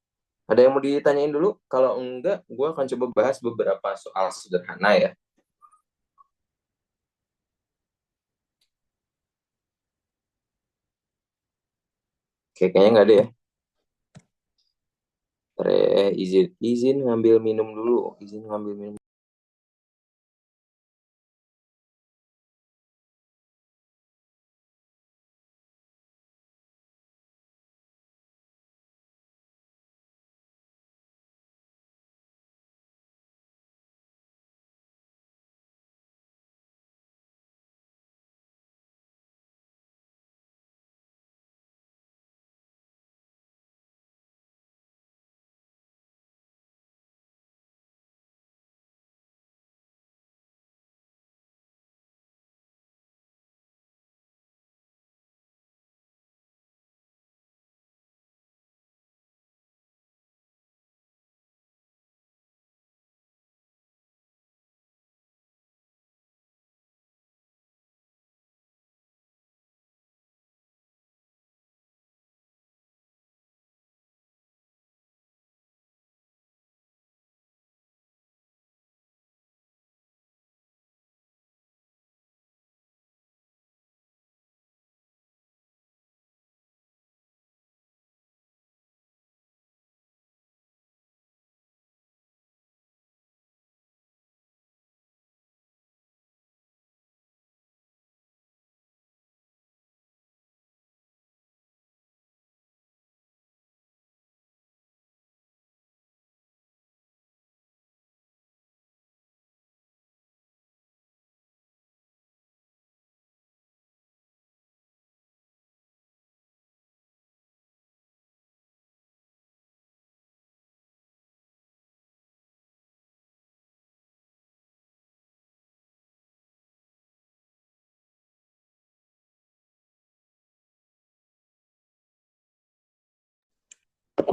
Ada yang mau ditanyain dulu? Kalau enggak, gue akan coba bahas beberapa soal sederhana ya. Kayaknya nggak ada ya. Izin izin ngambil minum dulu. Izin ngambil minum.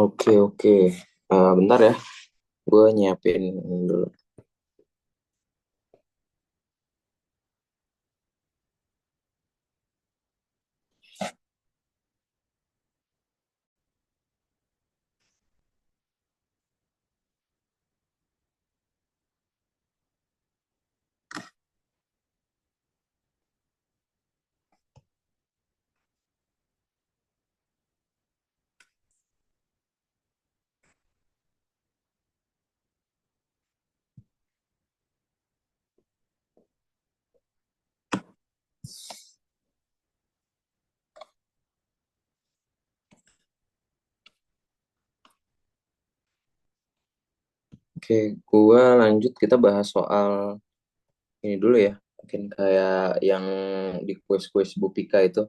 Oke, oke. Bentar ya. Gue nyiapin dulu. Oke, gue lanjut. Kita bahas soal ini dulu ya. Mungkin kayak yang di kuis-kuis Bu Pika itu.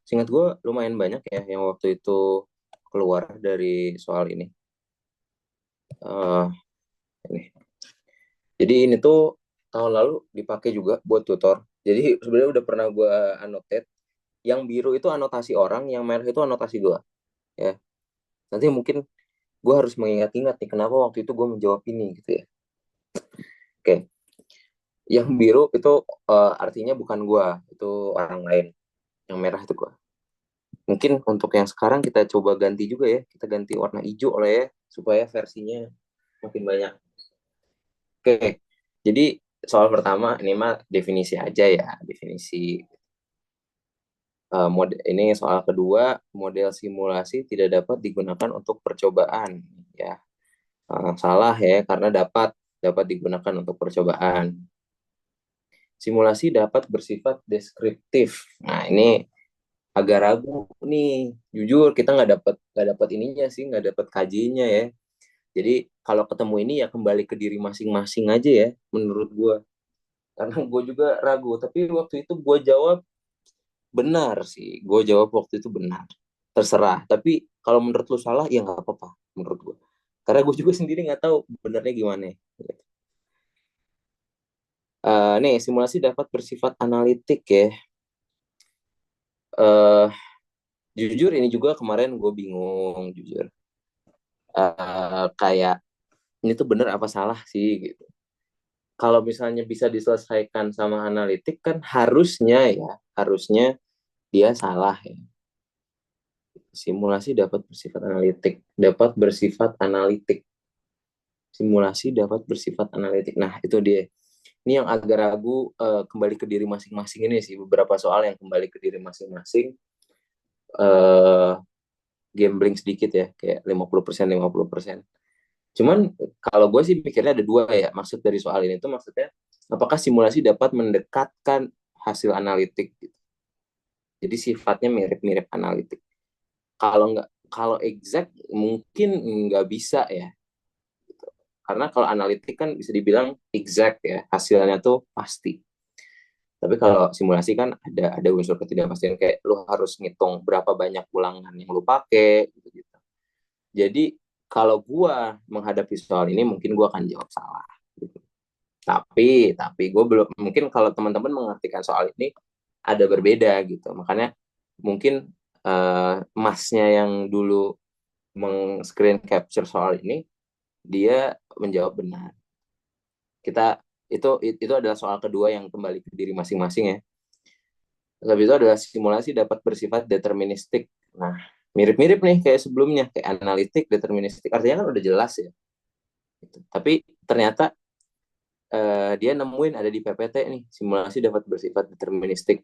Seingat gue lumayan banyak ya yang waktu itu keluar dari soal ini. Eh ini. Jadi ini tuh tahun lalu dipakai juga buat tutor. Jadi sebenarnya udah pernah gue annotate. Yang biru itu anotasi orang, yang merah itu anotasi gue. Ya, nanti mungkin gue harus mengingat-ingat nih kenapa waktu itu gue menjawab ini gitu ya. Oke, yang biru itu artinya bukan gue, itu orang lain. Yang merah itu gue. Mungkin untuk yang sekarang kita coba ganti juga ya. Kita ganti warna hijau oleh ya, supaya versinya makin banyak. Oke, jadi soal pertama ini mah definisi aja ya, definisi. Ini soal kedua, model simulasi tidak dapat digunakan untuk percobaan. Ya, salah ya, karena dapat dapat digunakan untuk percobaan. Simulasi dapat bersifat deskriptif. Nah, ini agak ragu nih. Jujur kita nggak dapat ininya sih, nggak dapat kajiannya ya. Jadi kalau ketemu ini ya kembali ke diri masing-masing aja ya, menurut gue. Karena gue juga ragu. Tapi waktu itu gue jawab benar sih. Gue jawab waktu itu benar. Terserah. Tapi kalau menurut lu salah ya nggak apa-apa menurut gue. Karena gue juga sendiri nggak tahu benarnya gimana. Nih simulasi dapat bersifat analitik ya. Eh Jujur ini juga kemarin gue bingung jujur. Kayak ini tuh bener apa salah sih gitu. Kalau misalnya bisa diselesaikan sama analitik kan harusnya dia salah ya. Simulasi dapat bersifat analitik. Simulasi dapat bersifat analitik. Nah, itu dia. Ini yang agak ragu, kembali ke diri masing-masing ini sih, beberapa soal yang kembali ke diri masing-masing. eh gambling sedikit ya, kayak 50%, 50%. Cuman kalau gue sih pikirnya ada dua ya, maksud dari soal ini tuh maksudnya, apakah simulasi dapat mendekatkan hasil analitik gitu. Jadi sifatnya mirip-mirip analitik. Kalau exact mungkin nggak bisa ya. Karena kalau analitik kan bisa dibilang exact ya, hasilnya tuh pasti. Tapi kalau simulasi kan ada unsur ketidakpastian, kayak lu harus ngitung berapa banyak ulangan yang lu pakai gitu. Jadi kalau gua menghadapi soal ini mungkin gua akan jawab salah. Gitu. Tapi gue belum, mungkin kalau teman-teman mengartikan soal ini ada berbeda gitu. Makanya mungkin masnya yang dulu screen capture soal ini dia menjawab benar. Kita itu adalah soal kedua yang kembali ke diri masing-masing ya. Habis itu adalah simulasi dapat bersifat deterministik. Nah, mirip-mirip nih kayak sebelumnya, kayak analitik, deterministik. Artinya kan udah jelas ya. Gitu. Tapi ternyata dia nemuin ada di PPT nih, simulasi dapat bersifat deterministik.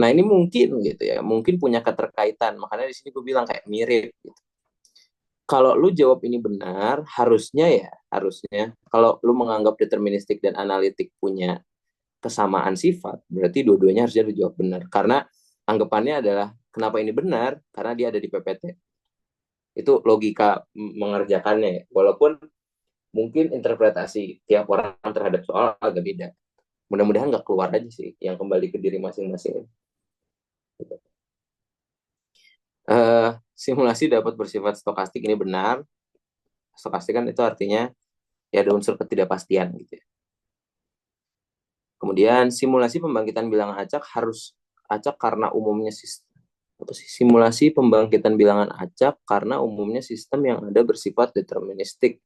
Nah, ini mungkin gitu ya, mungkin punya keterkaitan. Makanya di sini gue bilang kayak mirip gitu. Kalau lu jawab ini benar, harusnya kalau lu menganggap deterministik dan analitik punya kesamaan sifat, berarti dua-duanya harusnya dijawab benar. Karena anggapannya adalah, kenapa ini benar? Karena dia ada di PPT. Itu logika mengerjakannya ya. Walaupun mungkin interpretasi tiap orang terhadap soal agak beda. Mudah-mudahan nggak keluar aja sih, yang kembali ke diri masing-masing. Simulasi dapat bersifat stokastik, ini benar. Stokastik kan itu artinya ya ada unsur ketidakpastian gitu ya. Kemudian simulasi pembangkitan bilangan acak karena umumnya sistem. Simulasi pembangkitan bilangan acak karena umumnya sistem yang ada bersifat deterministik.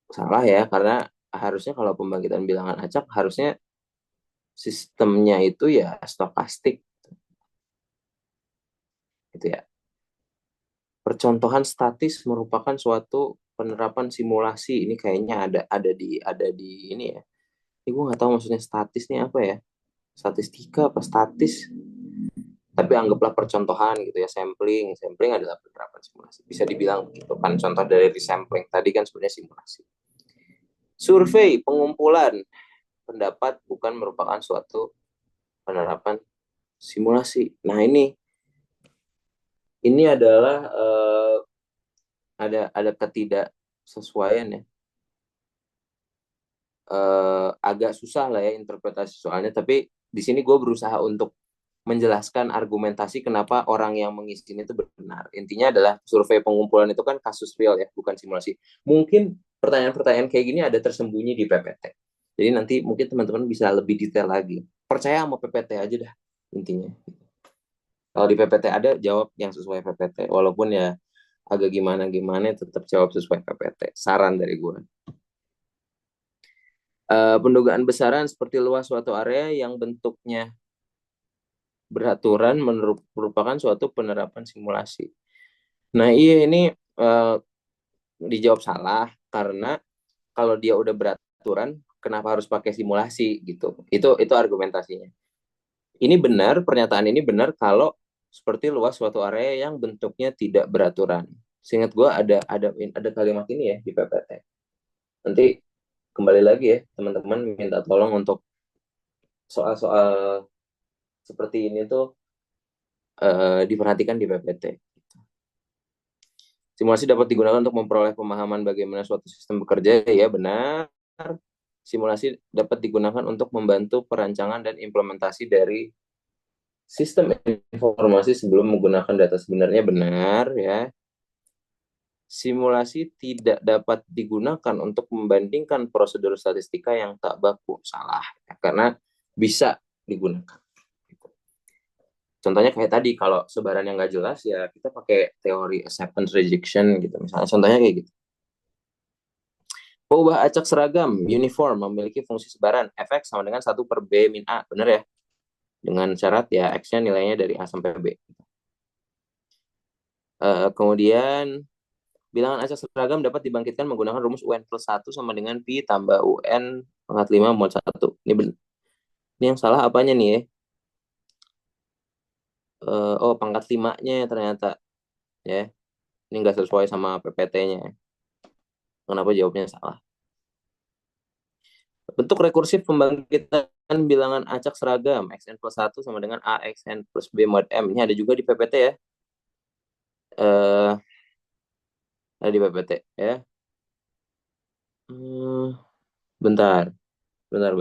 Salah ya, karena harusnya kalau pembangkitan bilangan acak harusnya sistemnya itu ya stokastik gitu ya. Percontohan statis merupakan suatu penerapan simulasi. Ini kayaknya ada di ini ya. Ini gue nggak tahu maksudnya statis nih apa ya. Statistika apa statis? Tapi anggaplah percontohan gitu ya, sampling adalah penerapan simulasi, bisa dibilang gitu kan, contoh dari sampling tadi kan sebenarnya simulasi. Survei pengumpulan pendapat bukan merupakan suatu penerapan simulasi. Nah, ini adalah ada ketidaksesuaian ya, agak susah lah ya interpretasi soalnya, tapi di sini gue berusaha untuk menjelaskan argumentasi kenapa orang yang mengisi ini itu benar. Intinya adalah survei pengumpulan itu kan kasus real ya, bukan simulasi. Mungkin pertanyaan-pertanyaan kayak gini ada tersembunyi di PPT. Jadi nanti mungkin teman-teman bisa lebih detail lagi. Percaya sama PPT aja dah intinya. Kalau di PPT ada, jawab yang sesuai PPT. Walaupun ya agak gimana-gimana, tetap jawab sesuai PPT. Saran dari gue. Pendugaan besaran seperti luas suatu area yang bentuknya beraturan merupakan suatu penerapan simulasi. Nah, iya ini dijawab salah karena kalau dia udah beraturan, kenapa harus pakai simulasi gitu? Itu argumentasinya. Ini benar, pernyataan ini benar kalau seperti luas suatu area yang bentuknya tidak beraturan. Seingat gue ada kalimat ini ya di PPT. Nanti kembali lagi ya, teman-teman minta tolong untuk soal-soal seperti ini tuh diperhatikan di PPT. Simulasi dapat digunakan untuk memperoleh pemahaman bagaimana suatu sistem bekerja, ya benar. Simulasi dapat digunakan untuk membantu perancangan dan implementasi dari sistem informasi sebelum menggunakan data sebenarnya, benar ya. Simulasi tidak dapat digunakan untuk membandingkan prosedur statistika yang tak baku, salah ya, karena bisa digunakan. Contohnya kayak tadi, kalau sebaran yang nggak jelas ya kita pakai teori acceptance rejection gitu misalnya, contohnya kayak gitu. Ubah acak seragam uniform memiliki fungsi sebaran Fx sama dengan 1 per B min A, benar ya, dengan syarat ya X-nya nilainya dari A sampai B. Kemudian bilangan acak seragam dapat dibangkitkan menggunakan rumus UN plus 1 sama dengan Pi tambah UN pangkat 5 mod 1. Ini yang salah apanya nih ya? Oh, pangkat 5-nya ternyata ya. Ini nggak sesuai sama PPT-nya. Kenapa jawabnya salah? Bentuk rekursif pembangkitan bilangan acak seragam xn plus 1 sama dengan AXN plus B mod M. Ini ada juga di PPT ya. Eh, ada di PPT ya. Hmm, bentar, bentar.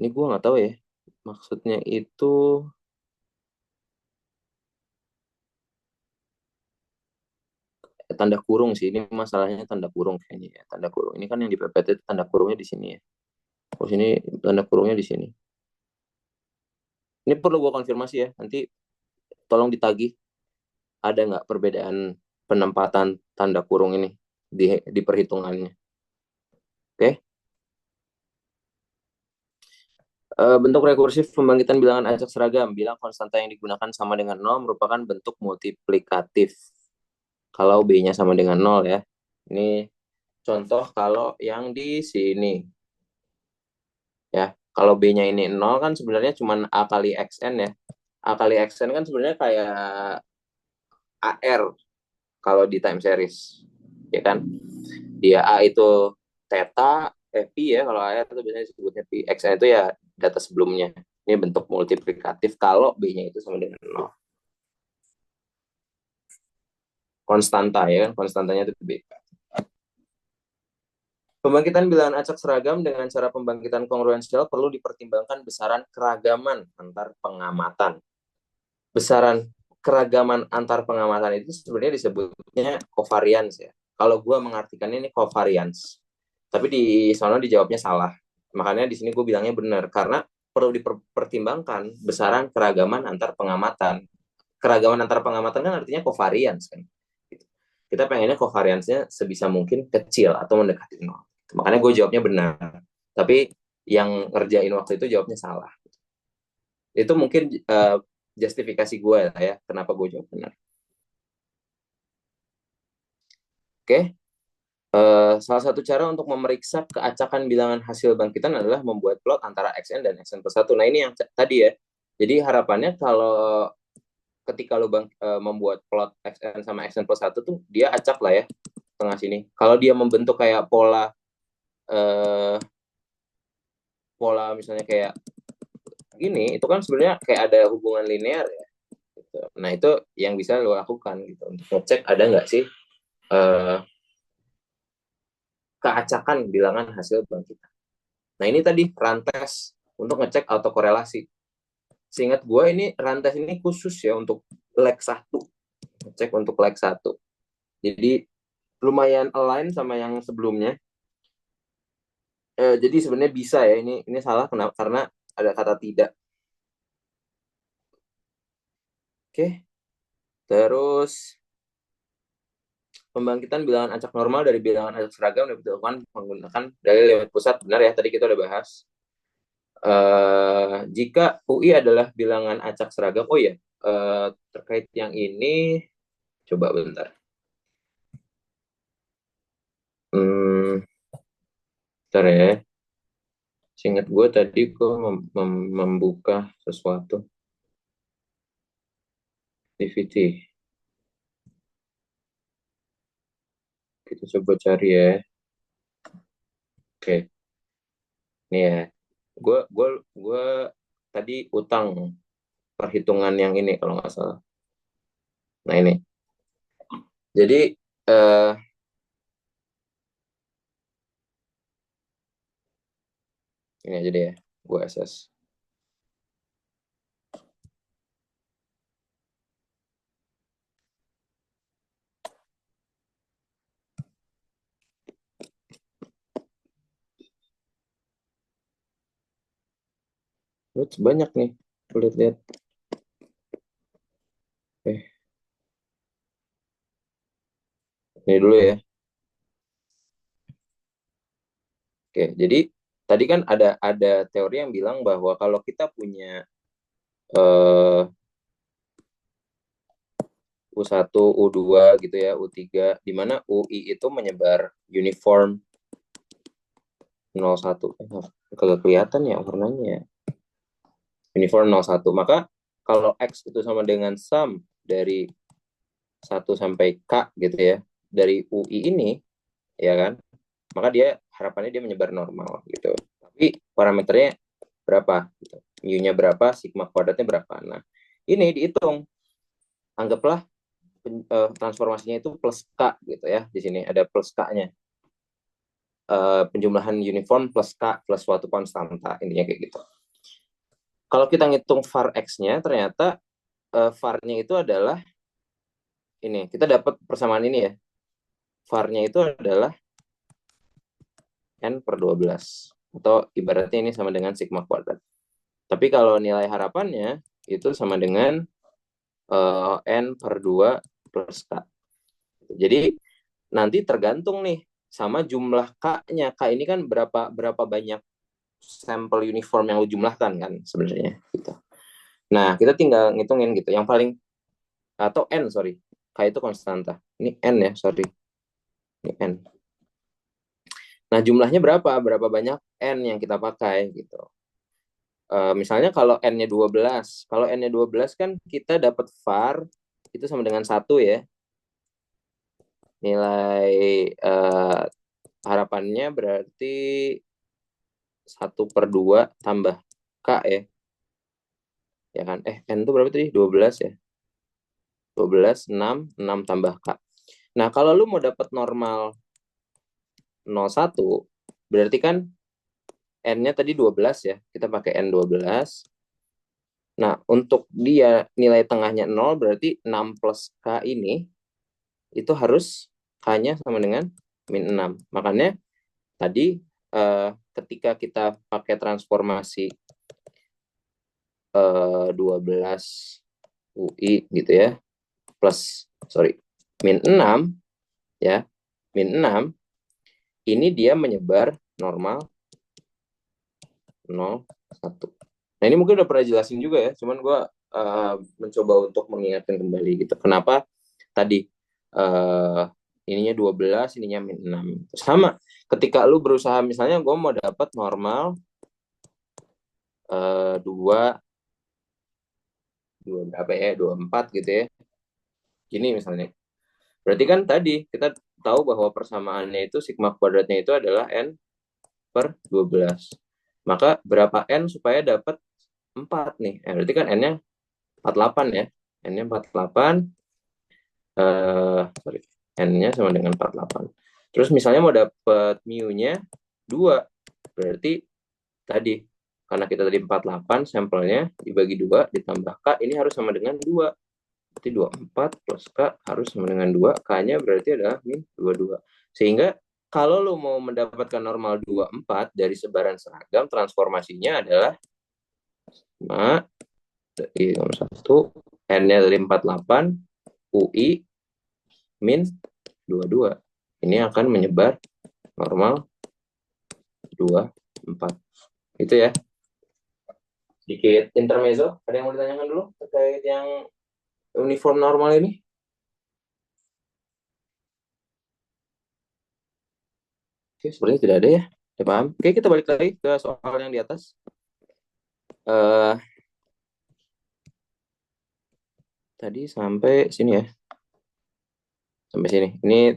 Ini gue nggak tahu ya. Maksudnya itu tanda kurung sih. Ini masalahnya tanda kurung kayaknya ya. Tanda kurung. Ini kan yang di PPT tanda kurungnya di sini ya. Oh sini tanda kurungnya di sini. Ini perlu gue konfirmasi ya. Nanti tolong ditagih. Ada nggak perbedaan penempatan tanda kurung ini di perhitungannya? Oke. Bentuk rekursif pembangkitan bilangan acak seragam. Bilang konstanta yang digunakan sama dengan nol merupakan bentuk multiplikatif. Kalau B-nya sama dengan nol ya. Ini contoh kalau yang di sini ya. Kalau B-nya ini nol kan sebenarnya cuma A kali XN ya. A kali XN kan sebenarnya kayak AR kalau di time series. Ya kan? Dia A itu theta, pi ya, kalau AR itu biasanya disebutnya pi. XN itu ya data sebelumnya. Ini bentuk multiplikatif kalau B-nya itu sama dengan nol. Konstanta ya kan, konstantanya itu B. Pembangkitan bilangan acak seragam dengan cara pembangkitan kongruensial perlu dipertimbangkan besaran keragaman antar pengamatan. Besaran keragaman antar pengamatan itu sebenarnya disebutnya covariance ya. Kalau gue mengartikan ini covariance, tapi di sana dijawabnya salah. Makanya di sini gue bilangnya benar karena perlu dipertimbangkan besaran keragaman antar pengamatan. Keragaman antar pengamatan kan artinya covariance kan. Kita pengennya covariance-nya sebisa mungkin kecil atau mendekati nol. Makanya gue jawabnya benar. Tapi yang ngerjain waktu itu jawabnya salah. Itu mungkin justifikasi gue lah ya, kenapa gue jawab benar. Oke, salah satu cara untuk memeriksa keacakan bilangan hasil bangkitan adalah membuat plot antara XN dan XN plus 1. Nah ini yang tadi ya. Jadi harapannya kalau ketika lo membuat plot XN sama XN plus 1 tuh dia acak lah ya tengah sini. Kalau dia membentuk kayak eh, pola misalnya kayak gini, itu kan sebenarnya kayak ada hubungan linear ya. Gitu. Nah itu yang bisa lo lakukan gitu untuk ngecek ada nggak sih eh, keacakan bilangan hasil bangkitan. Nah ini tadi rantes untuk ngecek autokorelasi. Seingat gue ini rantes ini khusus ya untuk leg 1. Ngecek untuk leg 1. Jadi lumayan align sama yang sebelumnya. Jadi sebenarnya bisa ya ini salah kenapa karena ada kata tidak. Oke. Terus pembangkitan bilangan acak normal dari bilangan acak seragam dapat dilakukan menggunakan dalil limit pusat. Benar ya, tadi kita udah bahas. Jika UI adalah bilangan acak seragam, oh ya, terkait yang ini, coba bentar. Hmm, bentar ya. Seingat gue tadi gue membuka sesuatu. DVD. Kita coba cari ya. Oke, nih ya. Gue tadi utang perhitungan yang ini kalau nggak salah. Nah ini. Jadi eh, ini aja deh ya. Gue SS. Banyak nih. Lihat-lihat. Eh, ini dulu ya. Oke, jadi tadi kan ada teori yang bilang bahwa kalau kita punya eh, U1, U2 gitu ya, U3, di mana UI itu menyebar uniform 01. Kagak kelihatan ya warnanya ya. uniform 01. Maka kalau X itu sama dengan sum dari 1 sampai K gitu ya, dari UI ini, ya kan, maka dia harapannya dia menyebar normal gitu. Tapi parameternya berapa? Gitu. Mu-nya berapa, sigma kuadratnya berapa. Nah, ini dihitung. Anggaplah transformasinya itu plus K gitu ya. Di sini ada plus K-nya. Penjumlahan uniform plus K plus suatu konstanta. Intinya kayak gitu. Kalau kita ngitung var X-nya, ternyata var-nya itu adalah ini. Kita dapat persamaan ini ya. var-nya itu adalah N per 12. Atau ibaratnya ini sama dengan sigma kuadrat. Tapi kalau nilai harapannya itu sama dengan N per 2 plus K. Jadi nanti tergantung nih sama jumlah K-nya. K ini kan berapa banyak sampel uniform yang lu jumlahkan kan sebenarnya gitu. Nah, kita tinggal ngitungin gitu. Yang paling atau N, sorry. K itu konstanta. Ini N ya, sorry. Ini N. Nah, jumlahnya berapa? Berapa banyak N yang kita pakai gitu. Misalnya kalau N-nya 12. Kalau N-nya 12 kan kita dapat var itu sama dengan 1 ya. Nilai harapannya berarti 1/2 tambah K ya. Ya kan? N itu berapa tadi? 12 ya. 12, 6 tambah K. Nah, kalau lu mau dapat normal 01, berarti kan N-nya tadi 12 ya. Kita pakai N 12. Nah, untuk dia nilai tengahnya 0, berarti 6 plus K ini itu harus K-nya sama dengan min 6. Makanya tadi ketika kita pakai transformasi 12 UI gitu ya, plus, sorry, min 6, ya, min 6, ini dia menyebar normal 0, 1. Nah, ini mungkin udah pernah jelasin juga ya, cuman gue mencoba untuk mengingatkan kembali gitu. Kenapa tadi ininya 12, ininya min 6. Sama, ketika lu berusaha, misalnya gue mau dapat normal 2 berapa ya, 24 gitu ya. Gini misalnya. Berarti kan tadi kita tahu bahwa persamaannya itu sigma kuadratnya itu adalah N per 12. Maka berapa N supaya dapat 4 nih? Berarti kan N-nya 48 ya. N-nya 48. Sorry. N-nya sama dengan 48. Terus misalnya mau dapat mu-nya 2. Berarti tadi, karena kita tadi 48 sampelnya, dibagi 2, ditambah K, ini harus sama dengan 2. Berarti 24 plus K harus sama dengan 2. K-nya berarti adalah min 22. Sehingga kalau lo mau mendapatkan normal 24 dari sebaran seragam, transformasinya adalah sama dari nomor 1, N-nya dari 48, UI min 22. Ini akan menyebar normal 24. Itu ya. Sedikit intermezzo. Ada yang mau ditanyakan dulu terkait yang uniform normal ini? Oke, sebenarnya tidak ada ya. Ya paham. Oke, kita balik lagi ke soal yang di atas. Tadi sampai sini ya. Sampai sini. Ini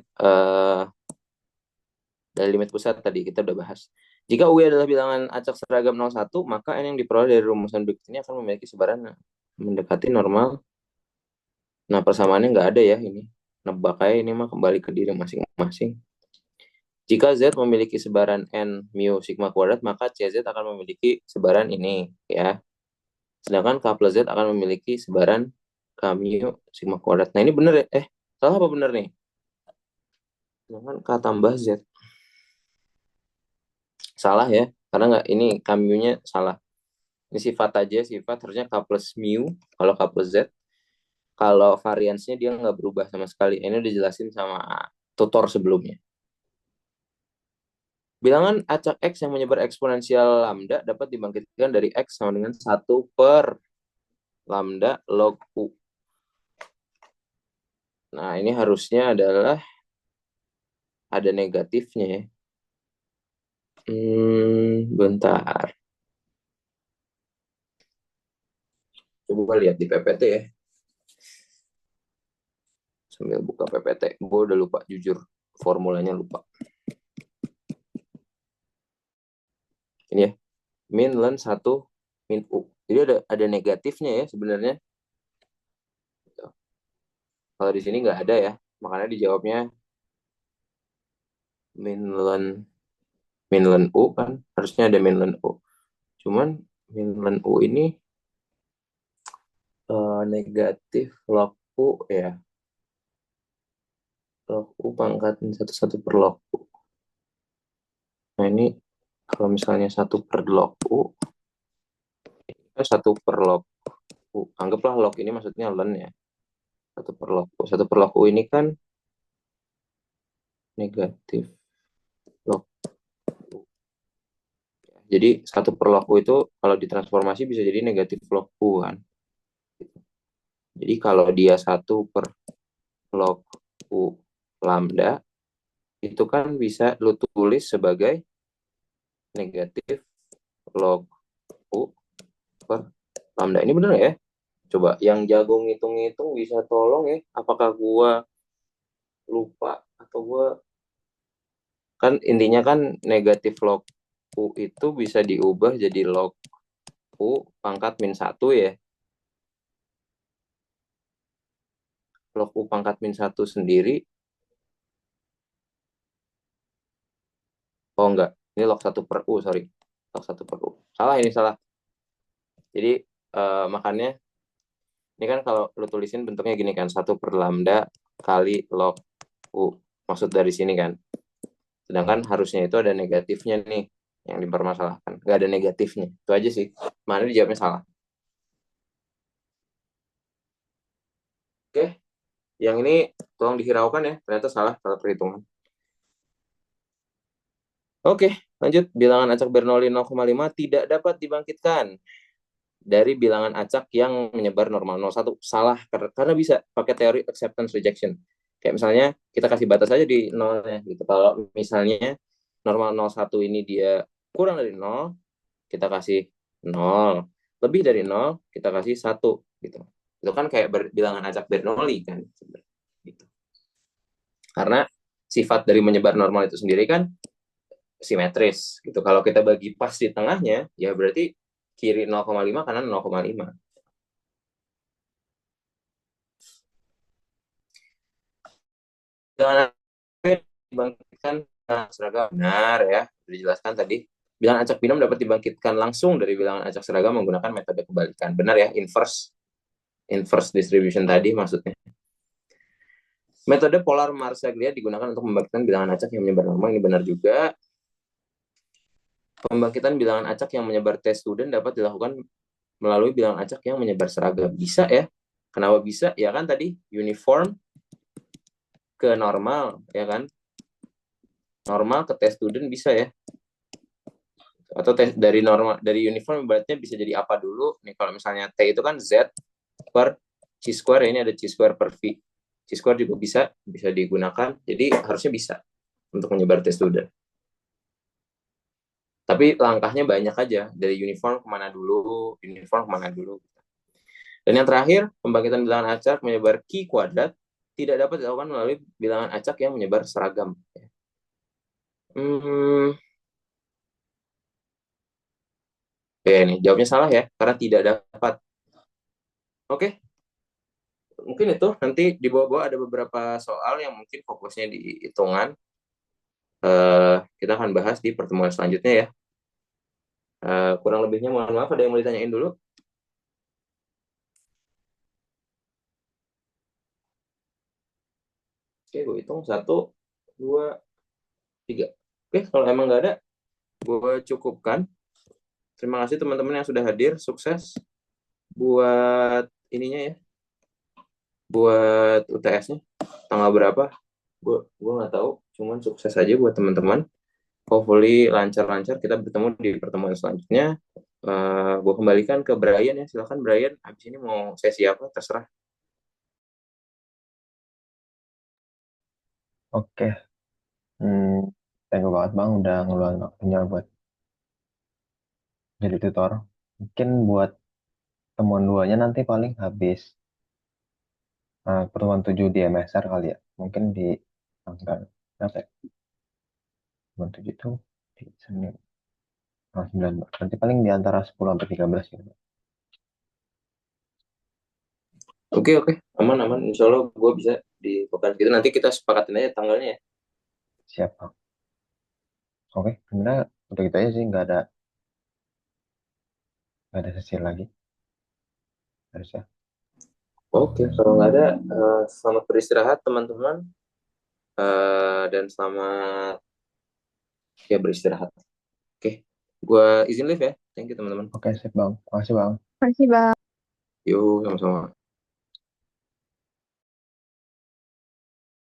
dari limit pusat tadi kita udah bahas. Jika UI adalah bilangan acak seragam 01, maka N yang diperoleh dari rumusan berikut ini akan memiliki sebaran mendekati normal. Nah, persamaannya nggak ada ya ini. Nebak aja ini mah kembali ke diri masing-masing. Jika Z memiliki sebaran N mu sigma kuadrat, maka CZ akan memiliki sebaran ini ya. Sedangkan K plus Z akan memiliki sebaran K mu sigma kuadrat. Nah, ini bener ya? Salah apa bener nih? Sedangkan K tambah Z. Salah ya, karena nggak, ini K mu-nya salah. Ini sifat aja, sifat harusnya K plus mu kalau K plus Z. Kalau variansnya dia nggak berubah sama sekali. Ini udah jelasin sama tutor sebelumnya. Bilangan acak X yang menyebar eksponensial lambda dapat dibangkitkan dari X sama dengan 1 per lambda log U. Nah, ini harusnya adalah ada negatifnya ya. Bentar. Coba lihat di PPT ya, sambil buka PPT. Gue udah lupa, jujur. Formulanya lupa. Ini ya, min len 1 min U. Jadi ada negatifnya ya sebenarnya. Kalau di sini nggak ada ya, makanya dijawabnya min len U kan, harusnya ada min len U. Cuman min len U ini negatif log U ya. Log U pangkat 1 per log U. Nah ini kalau misalnya 1 per log U, 1 per log U. Anggaplah log ini maksudnya len ya. 1 per log U. 1 per log U ini kan negatif log U. Jadi 1 per log U itu kalau ditransformasi bisa jadi negatif log U kan. Jadi kalau dia 1 per log U lambda, itu kan bisa lu tulis sebagai negatif log U per lambda. Ini bener ya? Coba yang jago ngitung-ngitung bisa tolong ya. Apakah gua lupa atau gua, kan intinya kan negatif log U itu bisa diubah jadi log U pangkat min 1 ya. Log U pangkat min 1 sendiri. Oh enggak, ini log 1 per U, sorry. Log 1 per U. Salah, ini salah. Jadi makanya ini kan kalau lu tulisin bentuknya gini kan, 1 per lambda kali log U. Maksud dari sini kan. Sedangkan harusnya itu ada negatifnya nih yang dipermasalahkan. Nggak ada negatifnya. Itu aja sih. Mana dijawabnya salah. Oke, yang ini tolong dihiraukan ya. Ternyata salah kalau perhitungan. Oke, lanjut. Bilangan acak Bernoulli 0,5 tidak dapat dibangkitkan dari bilangan acak yang menyebar normal 0,1. Salah, karena bisa pakai teori acceptance rejection. Kayak misalnya kita kasih batas aja di nolnya gitu. Kalau misalnya normal 0,1 ini dia kurang dari 0, kita kasih 0. Lebih dari 0, kita kasih 1 gitu. Itu kan kayak bilangan acak Bernoulli kan. Gitu. Karena sifat dari menyebar normal itu sendiri kan simetris gitu. Kalau kita bagi pas di tengahnya, ya berarti kiri 0,5, kanan 0,5. Bilangan dibangkitkan seragam benar ya, sudah dijelaskan tadi. Bilangan acak binom dapat dibangkitkan langsung dari bilangan acak seragam menggunakan metode kebalikan. Benar ya, inverse distribution tadi maksudnya. Metode polar Marsaglia digunakan untuk membangkitkan bilangan acak yang menyebar normal. Ini benar juga. Pembangkitan bilangan acak yang menyebar T student dapat dilakukan melalui bilangan acak yang menyebar seragam. Bisa ya? Kenapa bisa? Ya kan tadi uniform ke normal, ya kan? Normal ke T student bisa ya? Atau dari normal, dari uniform berarti bisa jadi apa dulu? Nih kalau misalnya T itu kan Z per C square, ini ada C square per V. C square juga bisa digunakan. Jadi harusnya bisa untuk menyebar T student. Tapi langkahnya banyak aja, dari uniform kemana dulu, uniform kemana dulu. Dan yang terakhir, pembangkitan bilangan acak menyebar Q kuadrat tidak dapat dilakukan melalui bilangan acak yang menyebar seragam. Hmm, ya nih, jawabnya salah ya, karena tidak dapat. Oke, mungkin itu nanti di bawah-bawah ada beberapa soal yang mungkin fokusnya di hitungan. Kita akan bahas di pertemuan selanjutnya ya. Kurang lebihnya mohon maaf, ada yang mau ditanyain dulu? Oke, gue hitung 1, 2, 3. Oke, kalau emang nggak ada, gue cukupkan. Terima kasih teman-teman yang sudah hadir. Sukses buat ininya ya, buat UTS-nya. Tanggal berapa? Gue nggak tahu. Cuman sukses aja buat teman-teman. Hopefully lancar-lancar. Kita bertemu di pertemuan selanjutnya. Gue kembalikan ke Brian ya. Silakan Brian. Habis ini mau sesi apa? Terserah. Oke, thank you banget Bang udah ngeluangin waktunya buat jadi tutor. Mungkin buat pertemuan duanya nanti paling habis pertemuan 7 di MSR kali ya. Mungkin di tanggal berapa ya? Pertemuan 7 itu di Senin. 19. Nanti paling di antara 10 sampai 13 gitu. Oke, oke. Aman, aman. Insya Allah gue bisa di pekan gitu. Nanti kita sepakatin aja tanggalnya ya. Siap, Bang. Oke, sebenarnya udah gitu aja sih, nggak ada sesi lagi harusnya. Oke, kalau nggak ada, selamat beristirahat teman-teman. Dan selamat ya beristirahat. Oke, gue izin live ya. Thank you teman-teman. Oke, sip, Bang. Makasih, Bang. Makasih, Bang. Yuk, sama-sama.